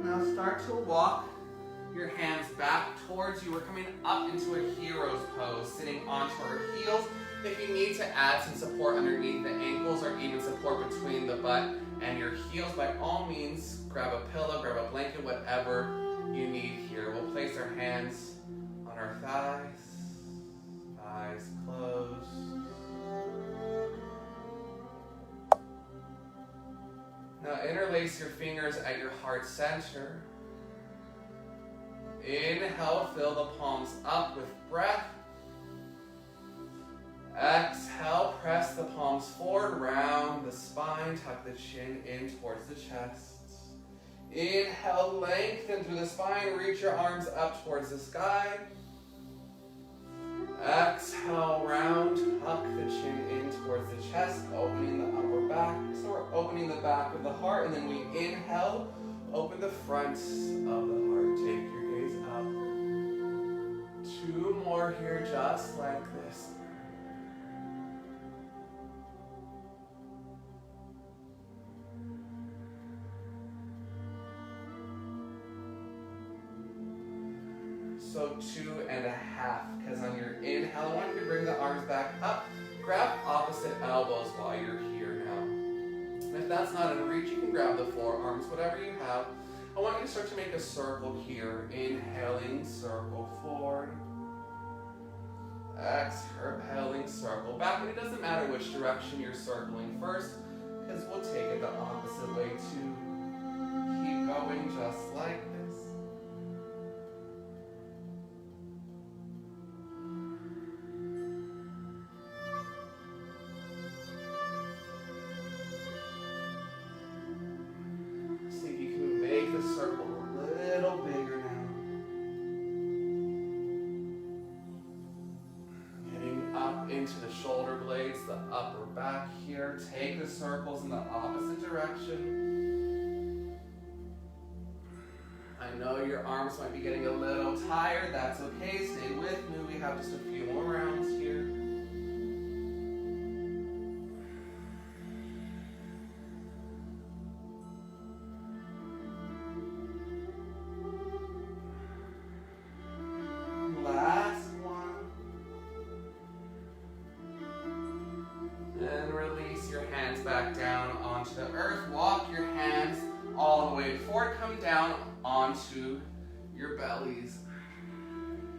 Now start to walk your hands back towards you. We're coming up into a hero's pose, sitting onto our heels. If you need to add some support underneath the ankles or even support between the butt and your heels, by all means, grab a pillow, grab a blanket, whatever you need here. We'll place our hands on our thighs, eyes closed. Now interlace your fingers at your heart center. Inhale, fill the palms up with breath. Exhale, press the palms forward, round the spine, tuck the chin in towards the chest. Inhale, lengthen through the spine, reach your arms up towards the sky. Exhale, round, tuck the chin in towards the chest, opening the upper back. So we're opening the back of the heart, and then we inhale, open the front of the heart. Take your gaze up. 2 more here, just like this. So 2.5, because on your inhale, I want you to bring the arms back up. Grab opposite elbows while you're here now. And if that's not in reach, you can grab the forearms, whatever you have. I want you to start to make a circle here. Inhaling, circle forward. Exhaling, circle back. And it doesn't matter which direction you're circling first, because we'll take it the opposite way too. Keep going just like this. Take the circles in the opposite direction. I know your arms might be getting a little tired. That's okay. Stay with me. We have just a few more rounds here. Last one. And release your hands back down onto the earth. Walk your hands all the way forward. Come down onto your bellies.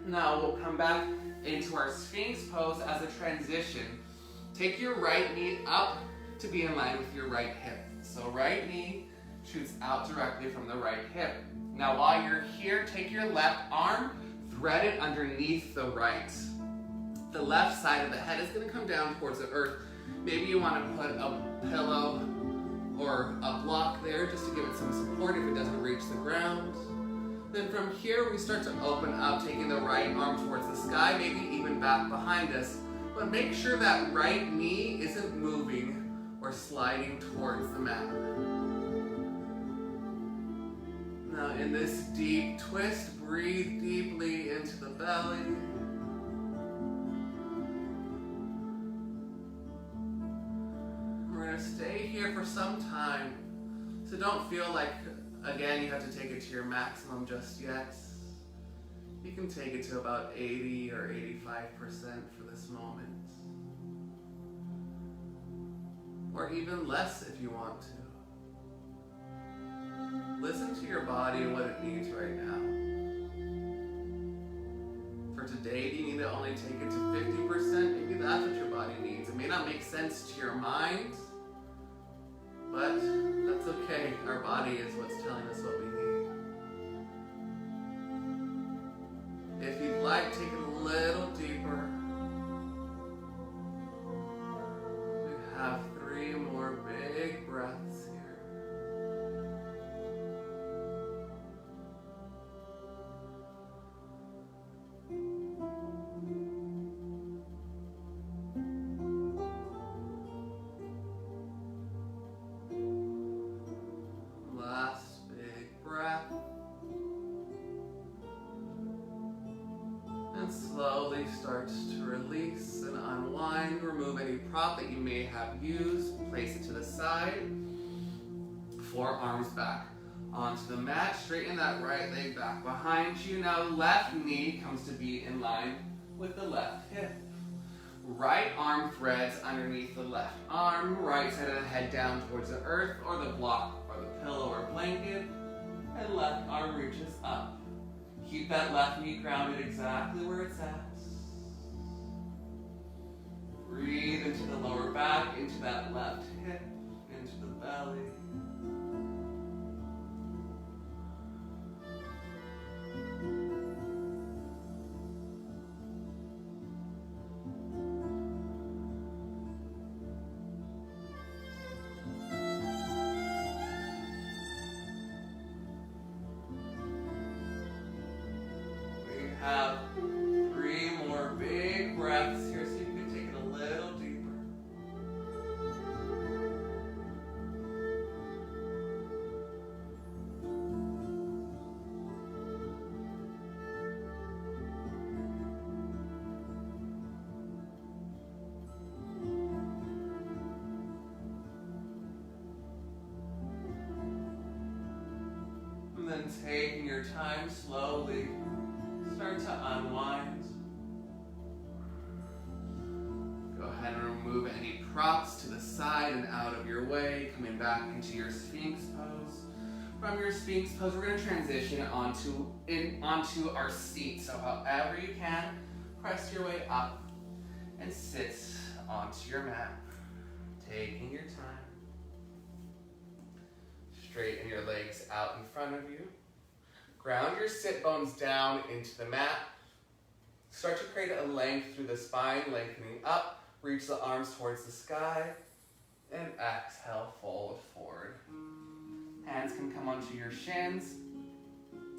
Now we'll come back into our Sphinx pose as a transition. Take your right knee up to be in line with your right hip. So right knee shoots out directly from the right hip. Now while you're here, take your left arm, thread it underneath the right. The left side of the head is going to come down towards the earth. Maybe you want to put a pillow or a block there just to give it some support if it doesn't reach the ground. Then from here we start to open up, taking the right arm towards the sky, maybe even back behind us. But make sure that right knee isn't moving or sliding towards the mat. Now in this deep twist, breathe deeply into the belly. We're going to stay here for some time, so don't feel like, again, you have to take it to your maximum just yet. You can take it to about 80 or 85% for this moment. Or even less if you want to. Listen to your body and what it needs right now. For today, do you need to only take it to 50%? Maybe that's what your body needs. It may not make sense to your mind, but that's okay. Our body is what's telling us what we need. If you'd like, take it a little deeper. We have 3 more big breaths here. Slowly starts to release and unwind. Remove any prop that you may have used. Place it to the side. Forearms back onto the mat. Straighten that right leg back behind you. Now left knee comes to be in line with the left hip. Right arm threads underneath the left arm. Right side of the head down towards the earth or the block or the pillow or blanket. And left arm reaches up. Keep that left knee grounded exactly where it's at. Breathe into the lower back, into that left hip, into the belly. Have 3 more big breaths here, so you can take it a little deeper. And then taking your time slowly, start to unwind. Go ahead and remove any props to the side and out of your way, coming back into your Sphinx pose. From your Sphinx pose, we're going to transition onto our seat. So however you can, press your way up and sit onto your mat, taking your time. Straighten your legs out in front of you. Ground your sit bones down into the mat. Start to create a length through the spine, lengthening up. Reach the arms towards the sky. And exhale, fold forward. Hands can come onto your shins,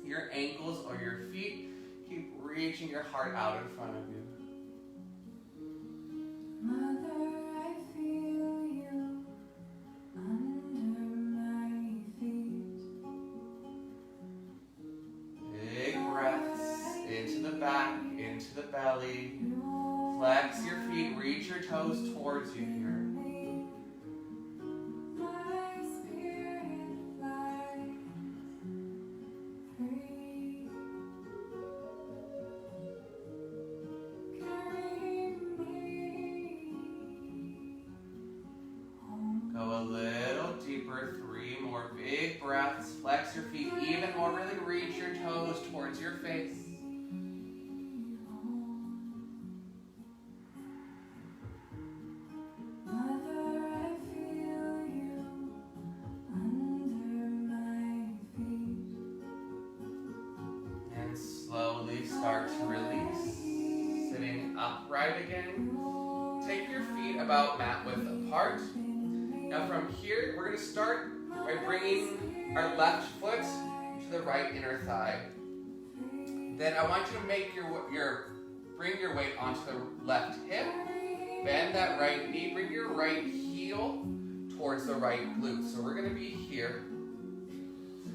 your ankles, or your feet. Keep reaching your heart out in front of you. Mother, I feel you under my feet. Big breaths into the back, into the belly. Flex your feet, reach your toes towards you here. My spirit flies free. Carry me home. Go a little deeper, 3 more big breaths. Flex your feet even more, really reach your toes towards your face. Mother, I feel you under my feet. And slowly start to release. Sitting upright again. Take your feet about mat width apart. Now from here, we're going to start by bringing our left foot to the right inner thigh. Then I want you to make bring your weight onto the left hip. Bend that right knee. Bring your right heel towards the right glute. So we're going to be here.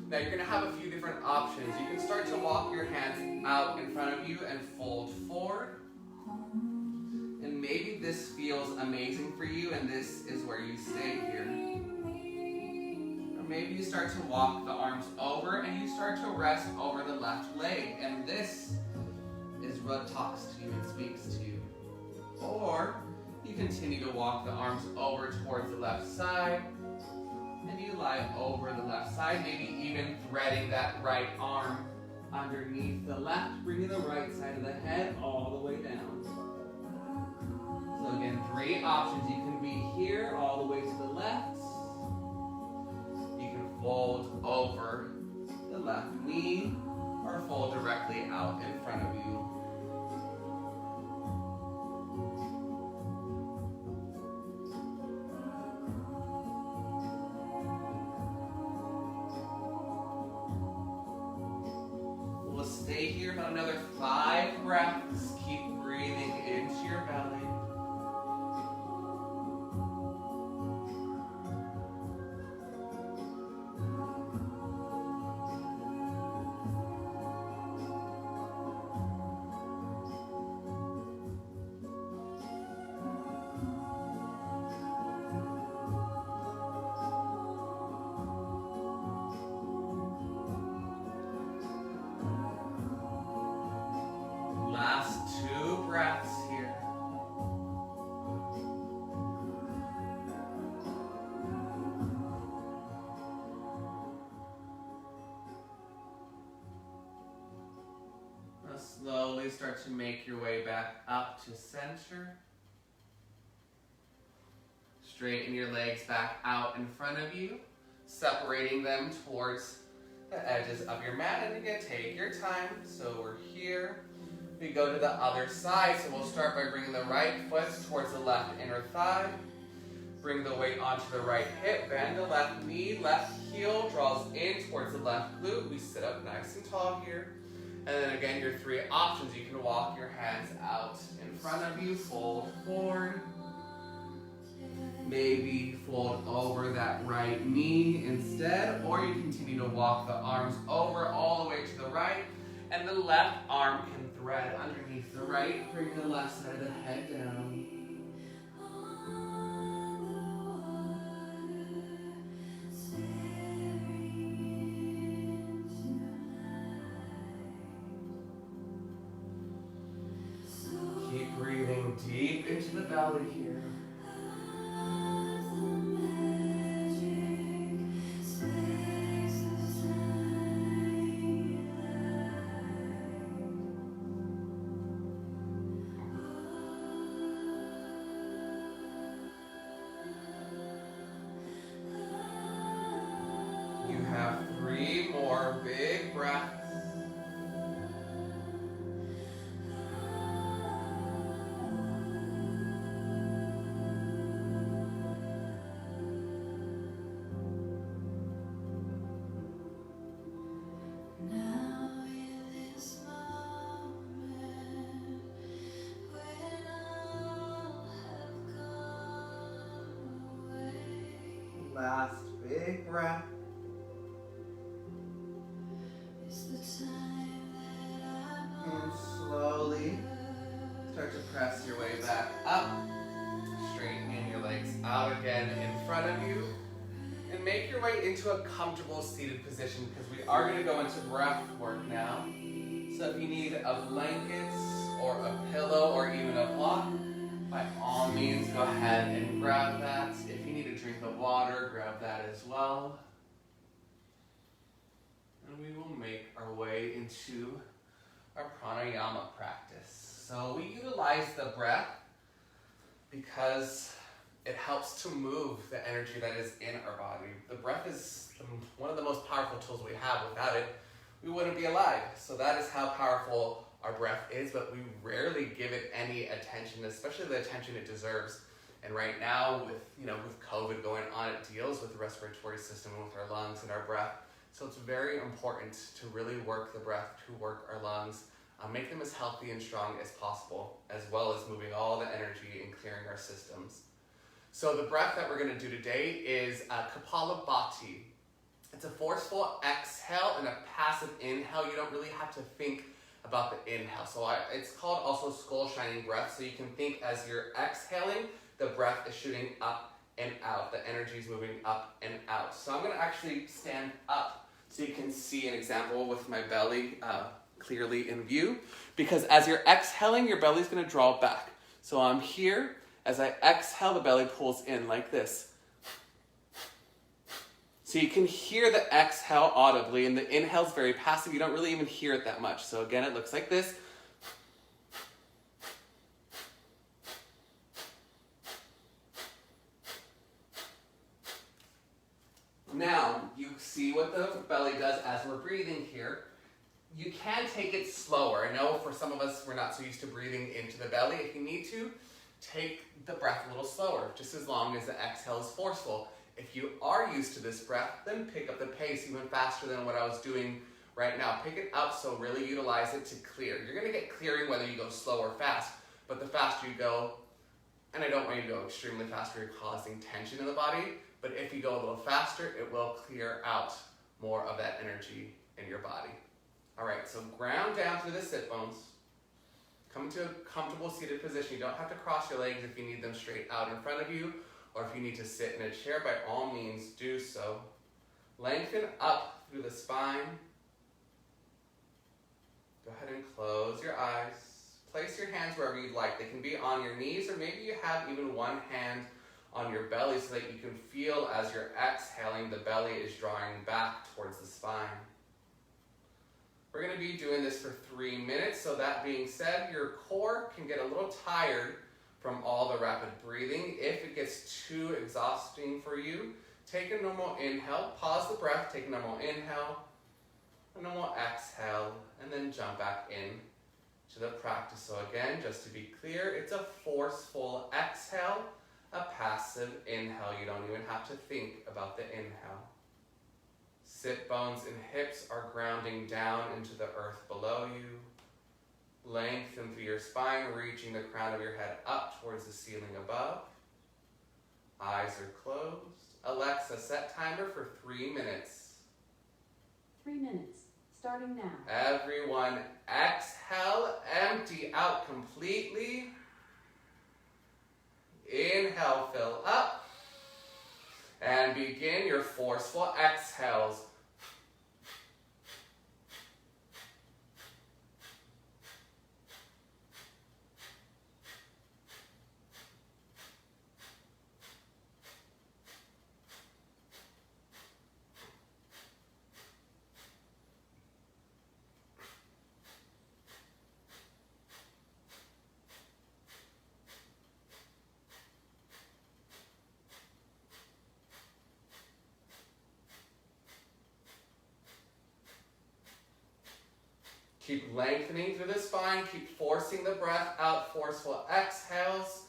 Now you're going to have a few different options. You can start to walk your hands out in front of you and fold forward. And maybe this feels amazing for you and this is where you stay here. Or maybe you start to walk the arms over and you start to rest over the left leg. And this is what talks to you and speaks to you. Or you continue to walk the arms over towards the left side and you lie over the left side, maybe even threading that right arm underneath the left, bringing the right side of the head all the way down. So again, 3 options. You can be here all the way to the left. You can fold over the left knee or fold directly out in front of you. We'll stay here about another 5 breaths. Keep breathing into your belly. Last 2 breaths here. Now slowly start to make your way back up to center. Straighten your legs back out in front of you, separating them towards the edges of your mat. And again, take your time. So we're here. We go to the other side, so we'll start by bringing the right foot towards the left inner thigh. Bring the weight onto the right hip, bend the left knee, left heel draws in towards the left glute. We sit up nice and tall here. And then again, your 3 options. You can walk your hands out in front of you, fold forward. Maybe fold over that right knee instead, or you continue to walk the arms over all the way to the right, and the left arm can thread underneath the right, bring the left side of the head down. belly here. You have 3 more big breaths. Now in this moment when all have gone away, Last big breath. is the time that And slowly start to press your way back up. Straighten your legs out again in front of you. And make your way into a comfortable seated position because we are going to go into breath work now. So if you need a blanket or a pillow or even a block, by all means go ahead and grab that. If you need a drink of water, grab that as well. And we will make our way into our pranayama practice. So we utilize the breath because it helps to move the energy that is in our body. The breath is one of the most powerful tools we have. Without it, we wouldn't be alive. So that is how powerful our breath is, but we rarely give it any attention, especially the attention it deserves. And right now, with COVID going on, it deals with the respiratory system and with our lungs and our breath. So it's very important to really work the breath, to work our lungs, make them as healthy and strong as possible, as well as moving all the energy and clearing our systems. So the breath that we're going to do today is Kapalabhati. It's a forceful exhale and a passive inhale. You don't really have to think about the inhale. So it's called also skull shining breath. So you can think as you're exhaling, the breath is shooting up and out. The energy is moving up and out. So I'm going to actually stand up so you can see an example with my belly clearly in view. Because as you're exhaling, your belly's going to draw back. So I'm here. As I exhale, the belly pulls in like this. So you can hear the exhale audibly, and the inhale is very passive. You don't really even hear it that much. So again, it looks like this. Now, you see what the belly does as we're breathing here. You can take it slower. I know for some of us, we're not so used to breathing into the belly. If you need to, take the breath a little slower, just as long as the exhale is forceful. If you are used to this breath, then pick up the pace even faster than what I was doing right now. Pick it up, so really utilize it to clear. You're going to get clearing whether you go slow or fast, but the faster you go, and I don't want you to go extremely fast where you're causing tension in the body, but if you go a little faster, it will clear out more of that energy in your body. All right, so ground down through the sit bones. Come into a comfortable seated position. You don't have to cross your legs if you need them straight out in front of you, or if you need to sit in a chair, by all means do so. Lengthen up through the spine. Go ahead and close your eyes. Place your hands wherever you'd like. They can be on your knees, or maybe you have even one hand on your belly so that you can feel as you're exhaling, the belly is drawing back towards the spine. We're going to be doing this for 3 minutes. So that being said, your core can get a little tired from all the rapid breathing. If it gets too exhausting for you, take a normal inhale, pause the breath, take a normal inhale, a normal exhale, and then jump back in to the practice. So again, just to be clear, it's a forceful exhale, a passive inhale. You don't even have to think about the inhale. Sit bones and hips are grounding down into the earth below you. Lengthen through your spine, reaching the crown of your head up towards the ceiling above. Eyes are closed. Alexa, set timer for 3 minutes. 3 minutes, starting now. Everyone, exhale, empty out completely. Inhale, fill up. And begin your forceful exhales. Keep lengthening through the spine. Keep forcing the breath out. Forceful exhales.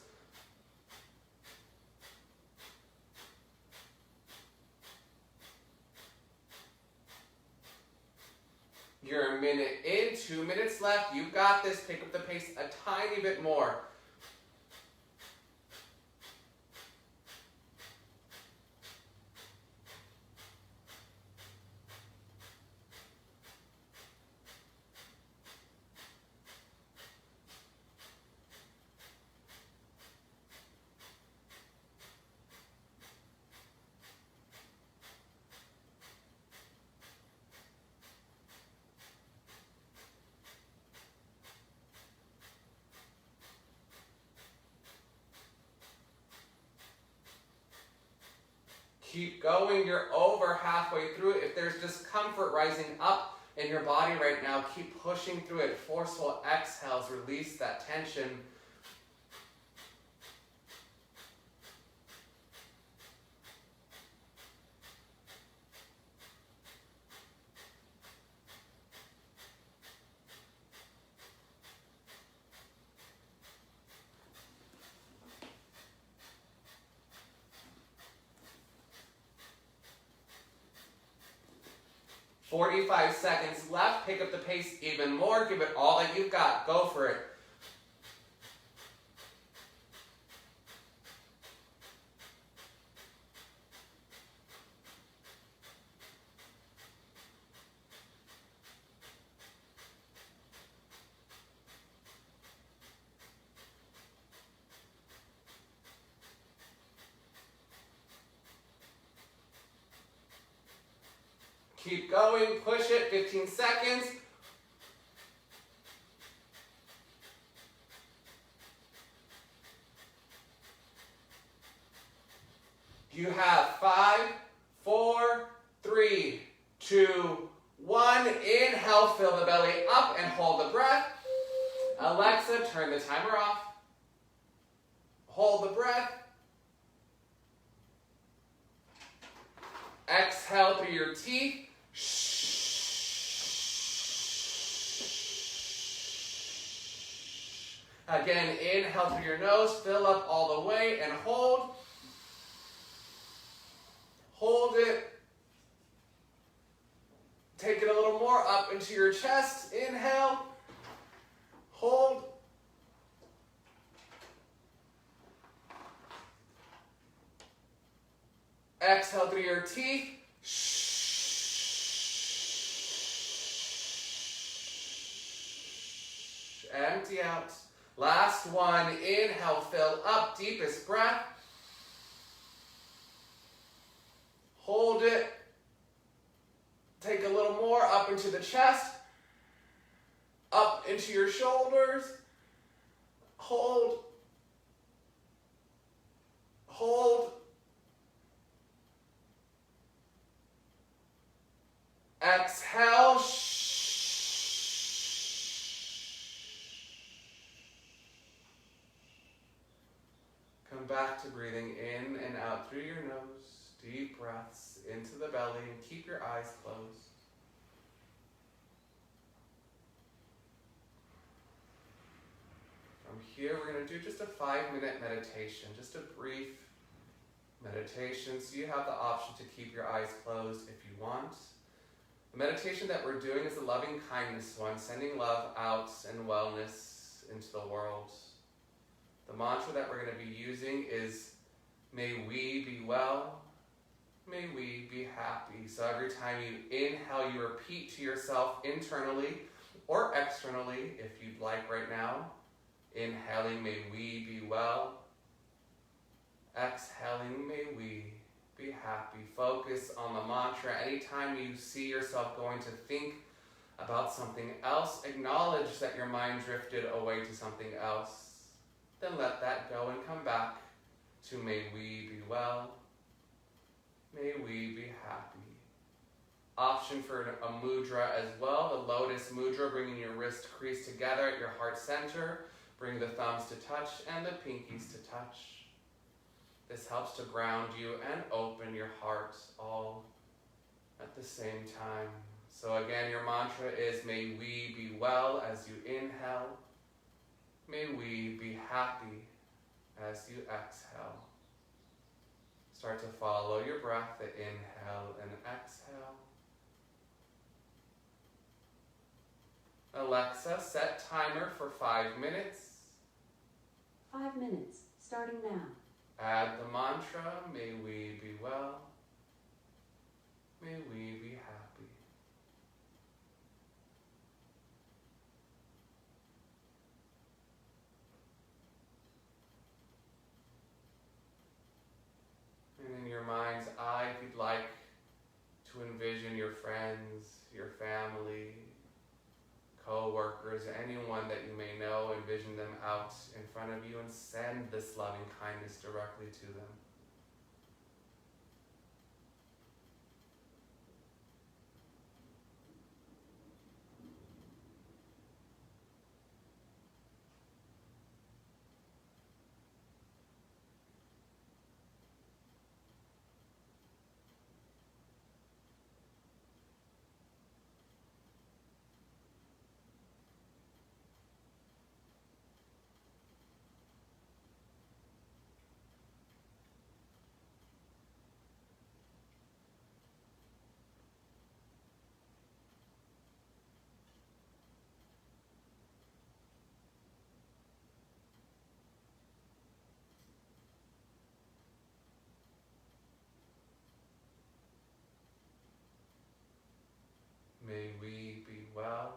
You're a minute in, 2 minutes left. You've got this. Pick up the pace a tiny bit more. Keep going. You're over halfway through it. If there's discomfort rising up in your body right now, keep pushing through it. Forceful exhales. Release that tension. "45 seconds left. Pick up the pace even more. Give it all that you've got. Go for it. Keep going. Push it. 15 seconds. You have 5, 4, 3, 2, 1. Inhale, fill the belly up and hold the breath. Alexa, turn the timer off. Hold the breath. Exhale through your teeth. Again, inhale through your nose, fill up all the way, and hold. Hold it. Take it a little more up into your chest. Inhale. Hold. Exhale through your teeth. Empty out. Last one. Inhale, fill up. Deepest breath. Hold it. Take a little more up into the chest. Up into your shoulders. Hold. Hold. Exhale. Come back to breathing in and out through your nose. Deep breaths into the belly and keep your eyes closed. From here, we're going to do just a 5-minute meditation, just a brief meditation. So you have the option to keep your eyes closed if you want. The meditation that we're doing is the loving kindness one, sending love out and wellness into the world. The mantra that we're going to be using is, may we be well, may we be happy. So every time you inhale, you repeat to yourself internally or externally, if you'd like right now. Inhaling, may we be well. Exhaling, may we be happy. Focus on the mantra. Anytime you see yourself going to think about something else, acknowledge that your mind drifted away to something else. Then let that go and come back to may we be well. May we be happy. Option for a mudra as well, the lotus mudra, bringing your wrist crease together at your heart center. Bring the thumbs to touch and the pinkies to touch. This helps to ground you and open your heart all at the same time. So again, your mantra is, may we be well as you inhale. May we be happy as you exhale. Start to follow your breath, the inhale and exhale. Alexa, set timer for 5 minutes. 5 minutes, starting now. Add the mantra, may we be well. May we be happy. And in your mind's eye, if you'd like to envision your friends, your family, co-workers, anyone that you may know, envision them out in front of you and send this loving kindness directly to them. May we be well.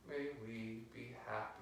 May we be happy.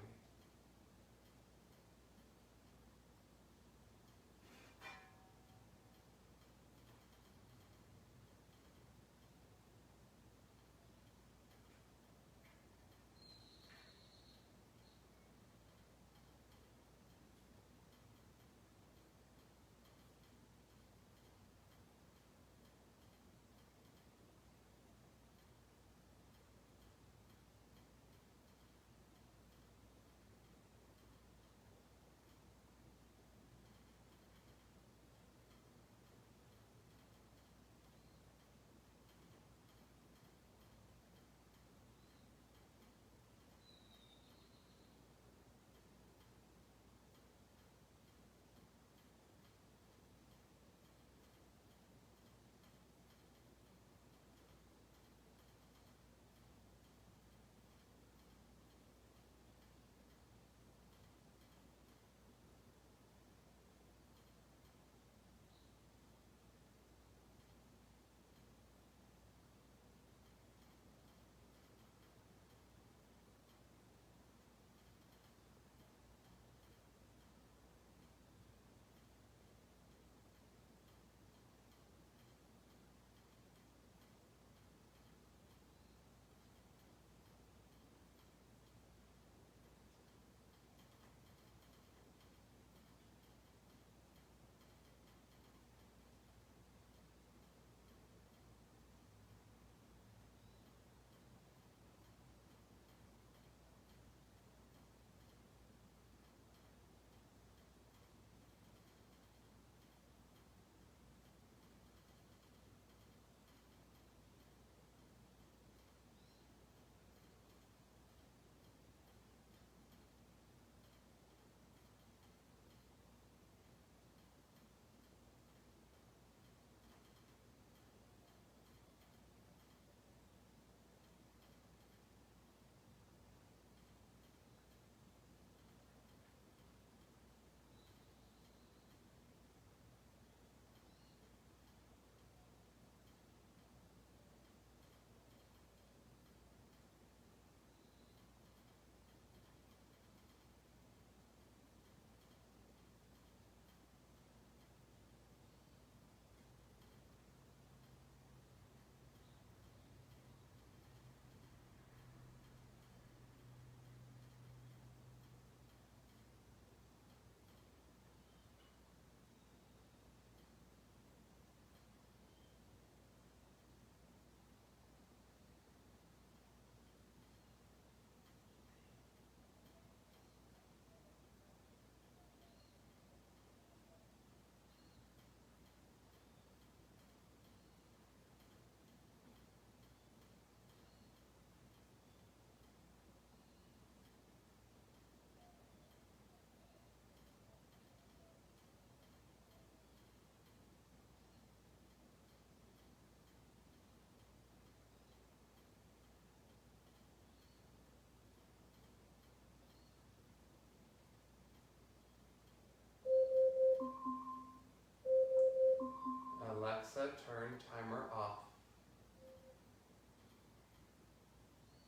timer off.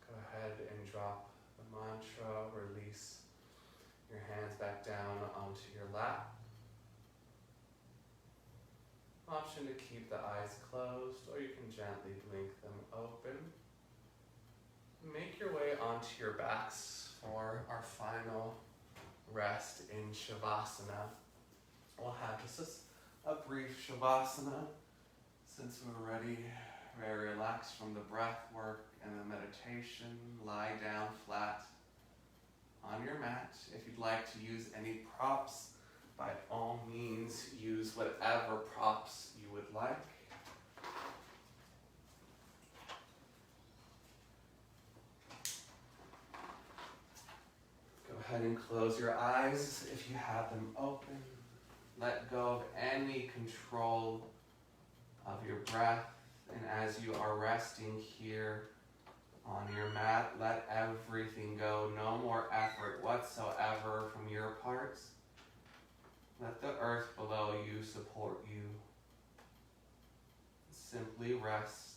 Go ahead and drop the mantra, release your hands back down onto your lap. Option to keep the eyes closed, or you can gently blink them open. Make your way onto your backs for our final rest in Shavasana. We'll have just a brief Shavasana since we're already very relaxed from the breath work and the meditation. Lie down flat on your mat. If you'd like to use any props, by all means, use whatever props you would like. Go ahead and close your eyes if you have them open. Let go of any control of your breath. And as you are resting here on your mat, let everything go. No more effort whatsoever from your parts. Let the earth below you support you. Simply rest.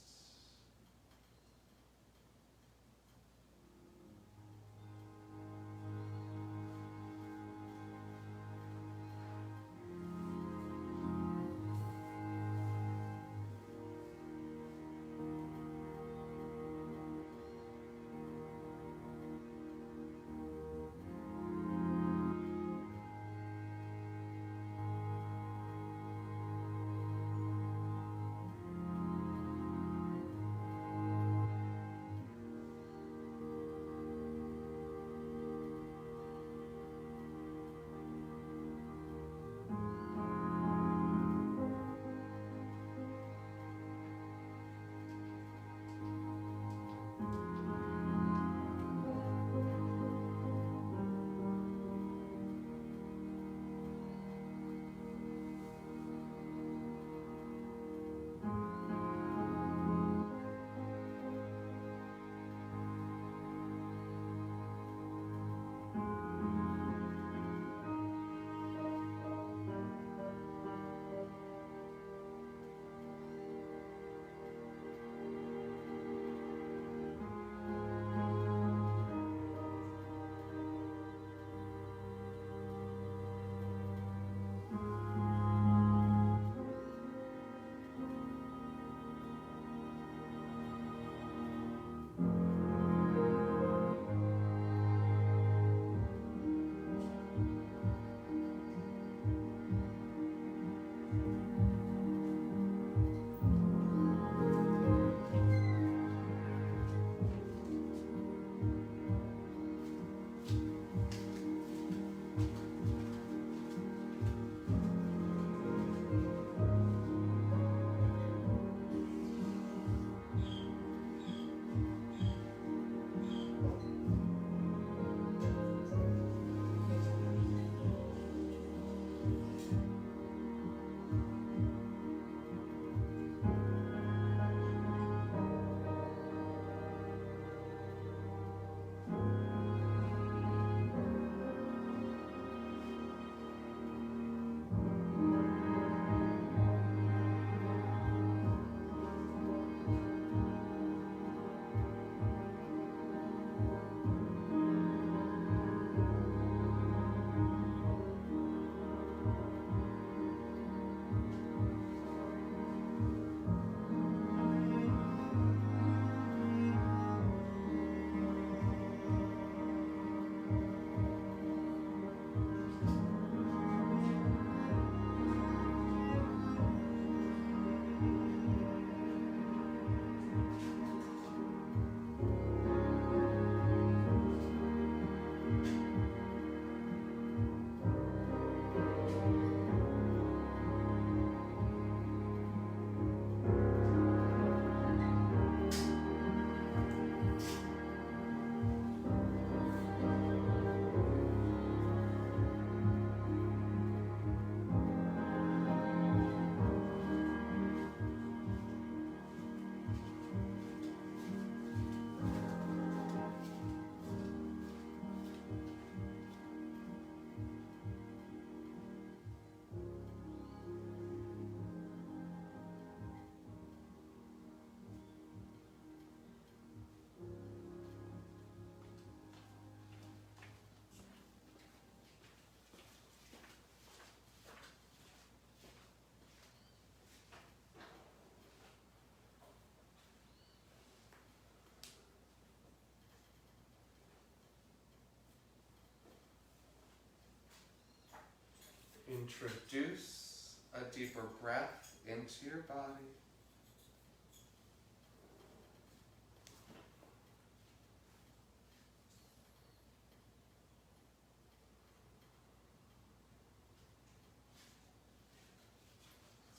Introduce a deeper breath into your body.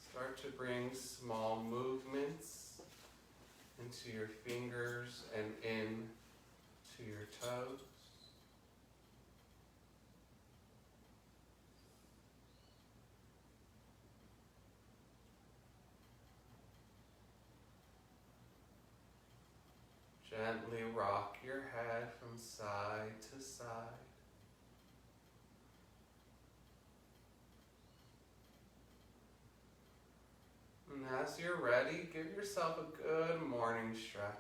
Start to bring small movements into your fingers and in to your toes. Gently rock your head from side to side. And as you're ready, give yourself a good morning stretch.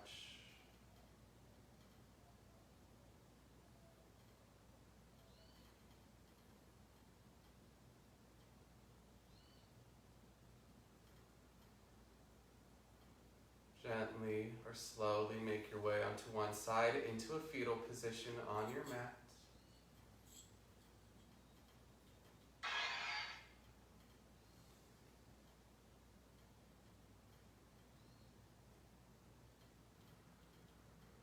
Gently or slowly make your way onto one side into a fetal position on your mat.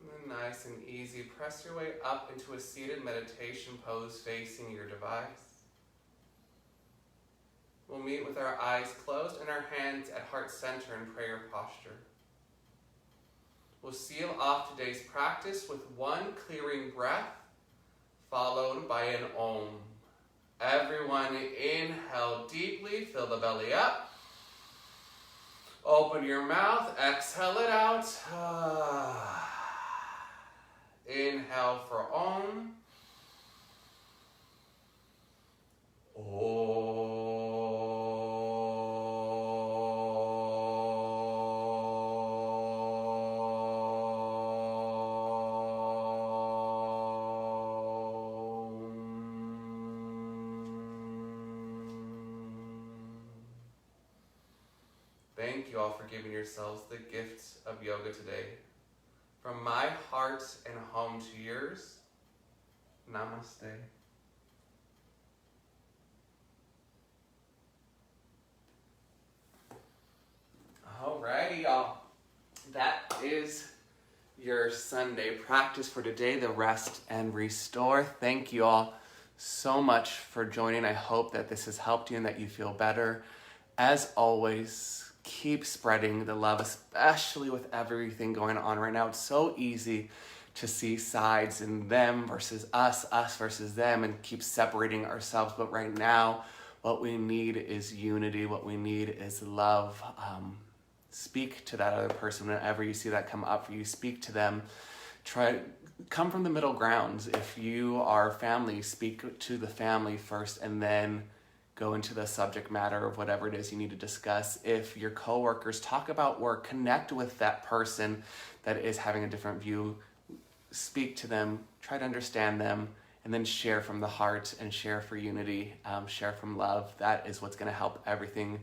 And then nice and easy, press your way up into a seated meditation pose facing your device. We'll meet with our eyes closed and our hands at heart center in prayer posture. We'll seal off today's practice with one clearing breath, followed by an Om. Everyone inhale deeply, fill the belly up. Open your mouth, exhale it out. Inhale for Om. Thank you all for giving yourselves the gift of yoga today. From my heart and home to yours, namaste. Alrighty, y'all. That is your Sunday practice for today, the rest and restore. Thank you all so much for joining. I hope that this has helped you and that you feel better. As always, keep spreading the love, especially with everything going on right now. It's so easy to see sides in them versus us versus them, and keep separating ourselves. But right now, what we need is unity. What we need is love. Speak to that other person whenever you see that come up for you. Speak to them. Come from the middle ground. If you are family, speak to the family first, and then go into the subject matter of whatever it is you need to discuss. If your coworkers, talk about work, connect with that person that is having a different view, speak to them, try to understand them, and then share from the heart and share for unity, share from love. That is what's gonna help everything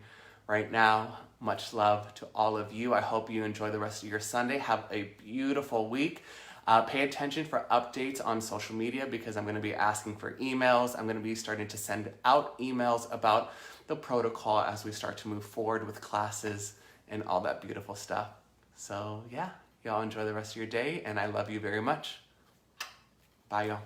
right now. Much love to all of you. I hope you enjoy the rest of your Sunday. Have a beautiful week. Pay attention for updates on social media, because I'm going to be asking for emails. I'm going to be starting to send out emails about the protocol as we start to move forward with classes and all that beautiful stuff. So yeah, y'all enjoy the rest of your day, and I love you very much. Bye, y'all.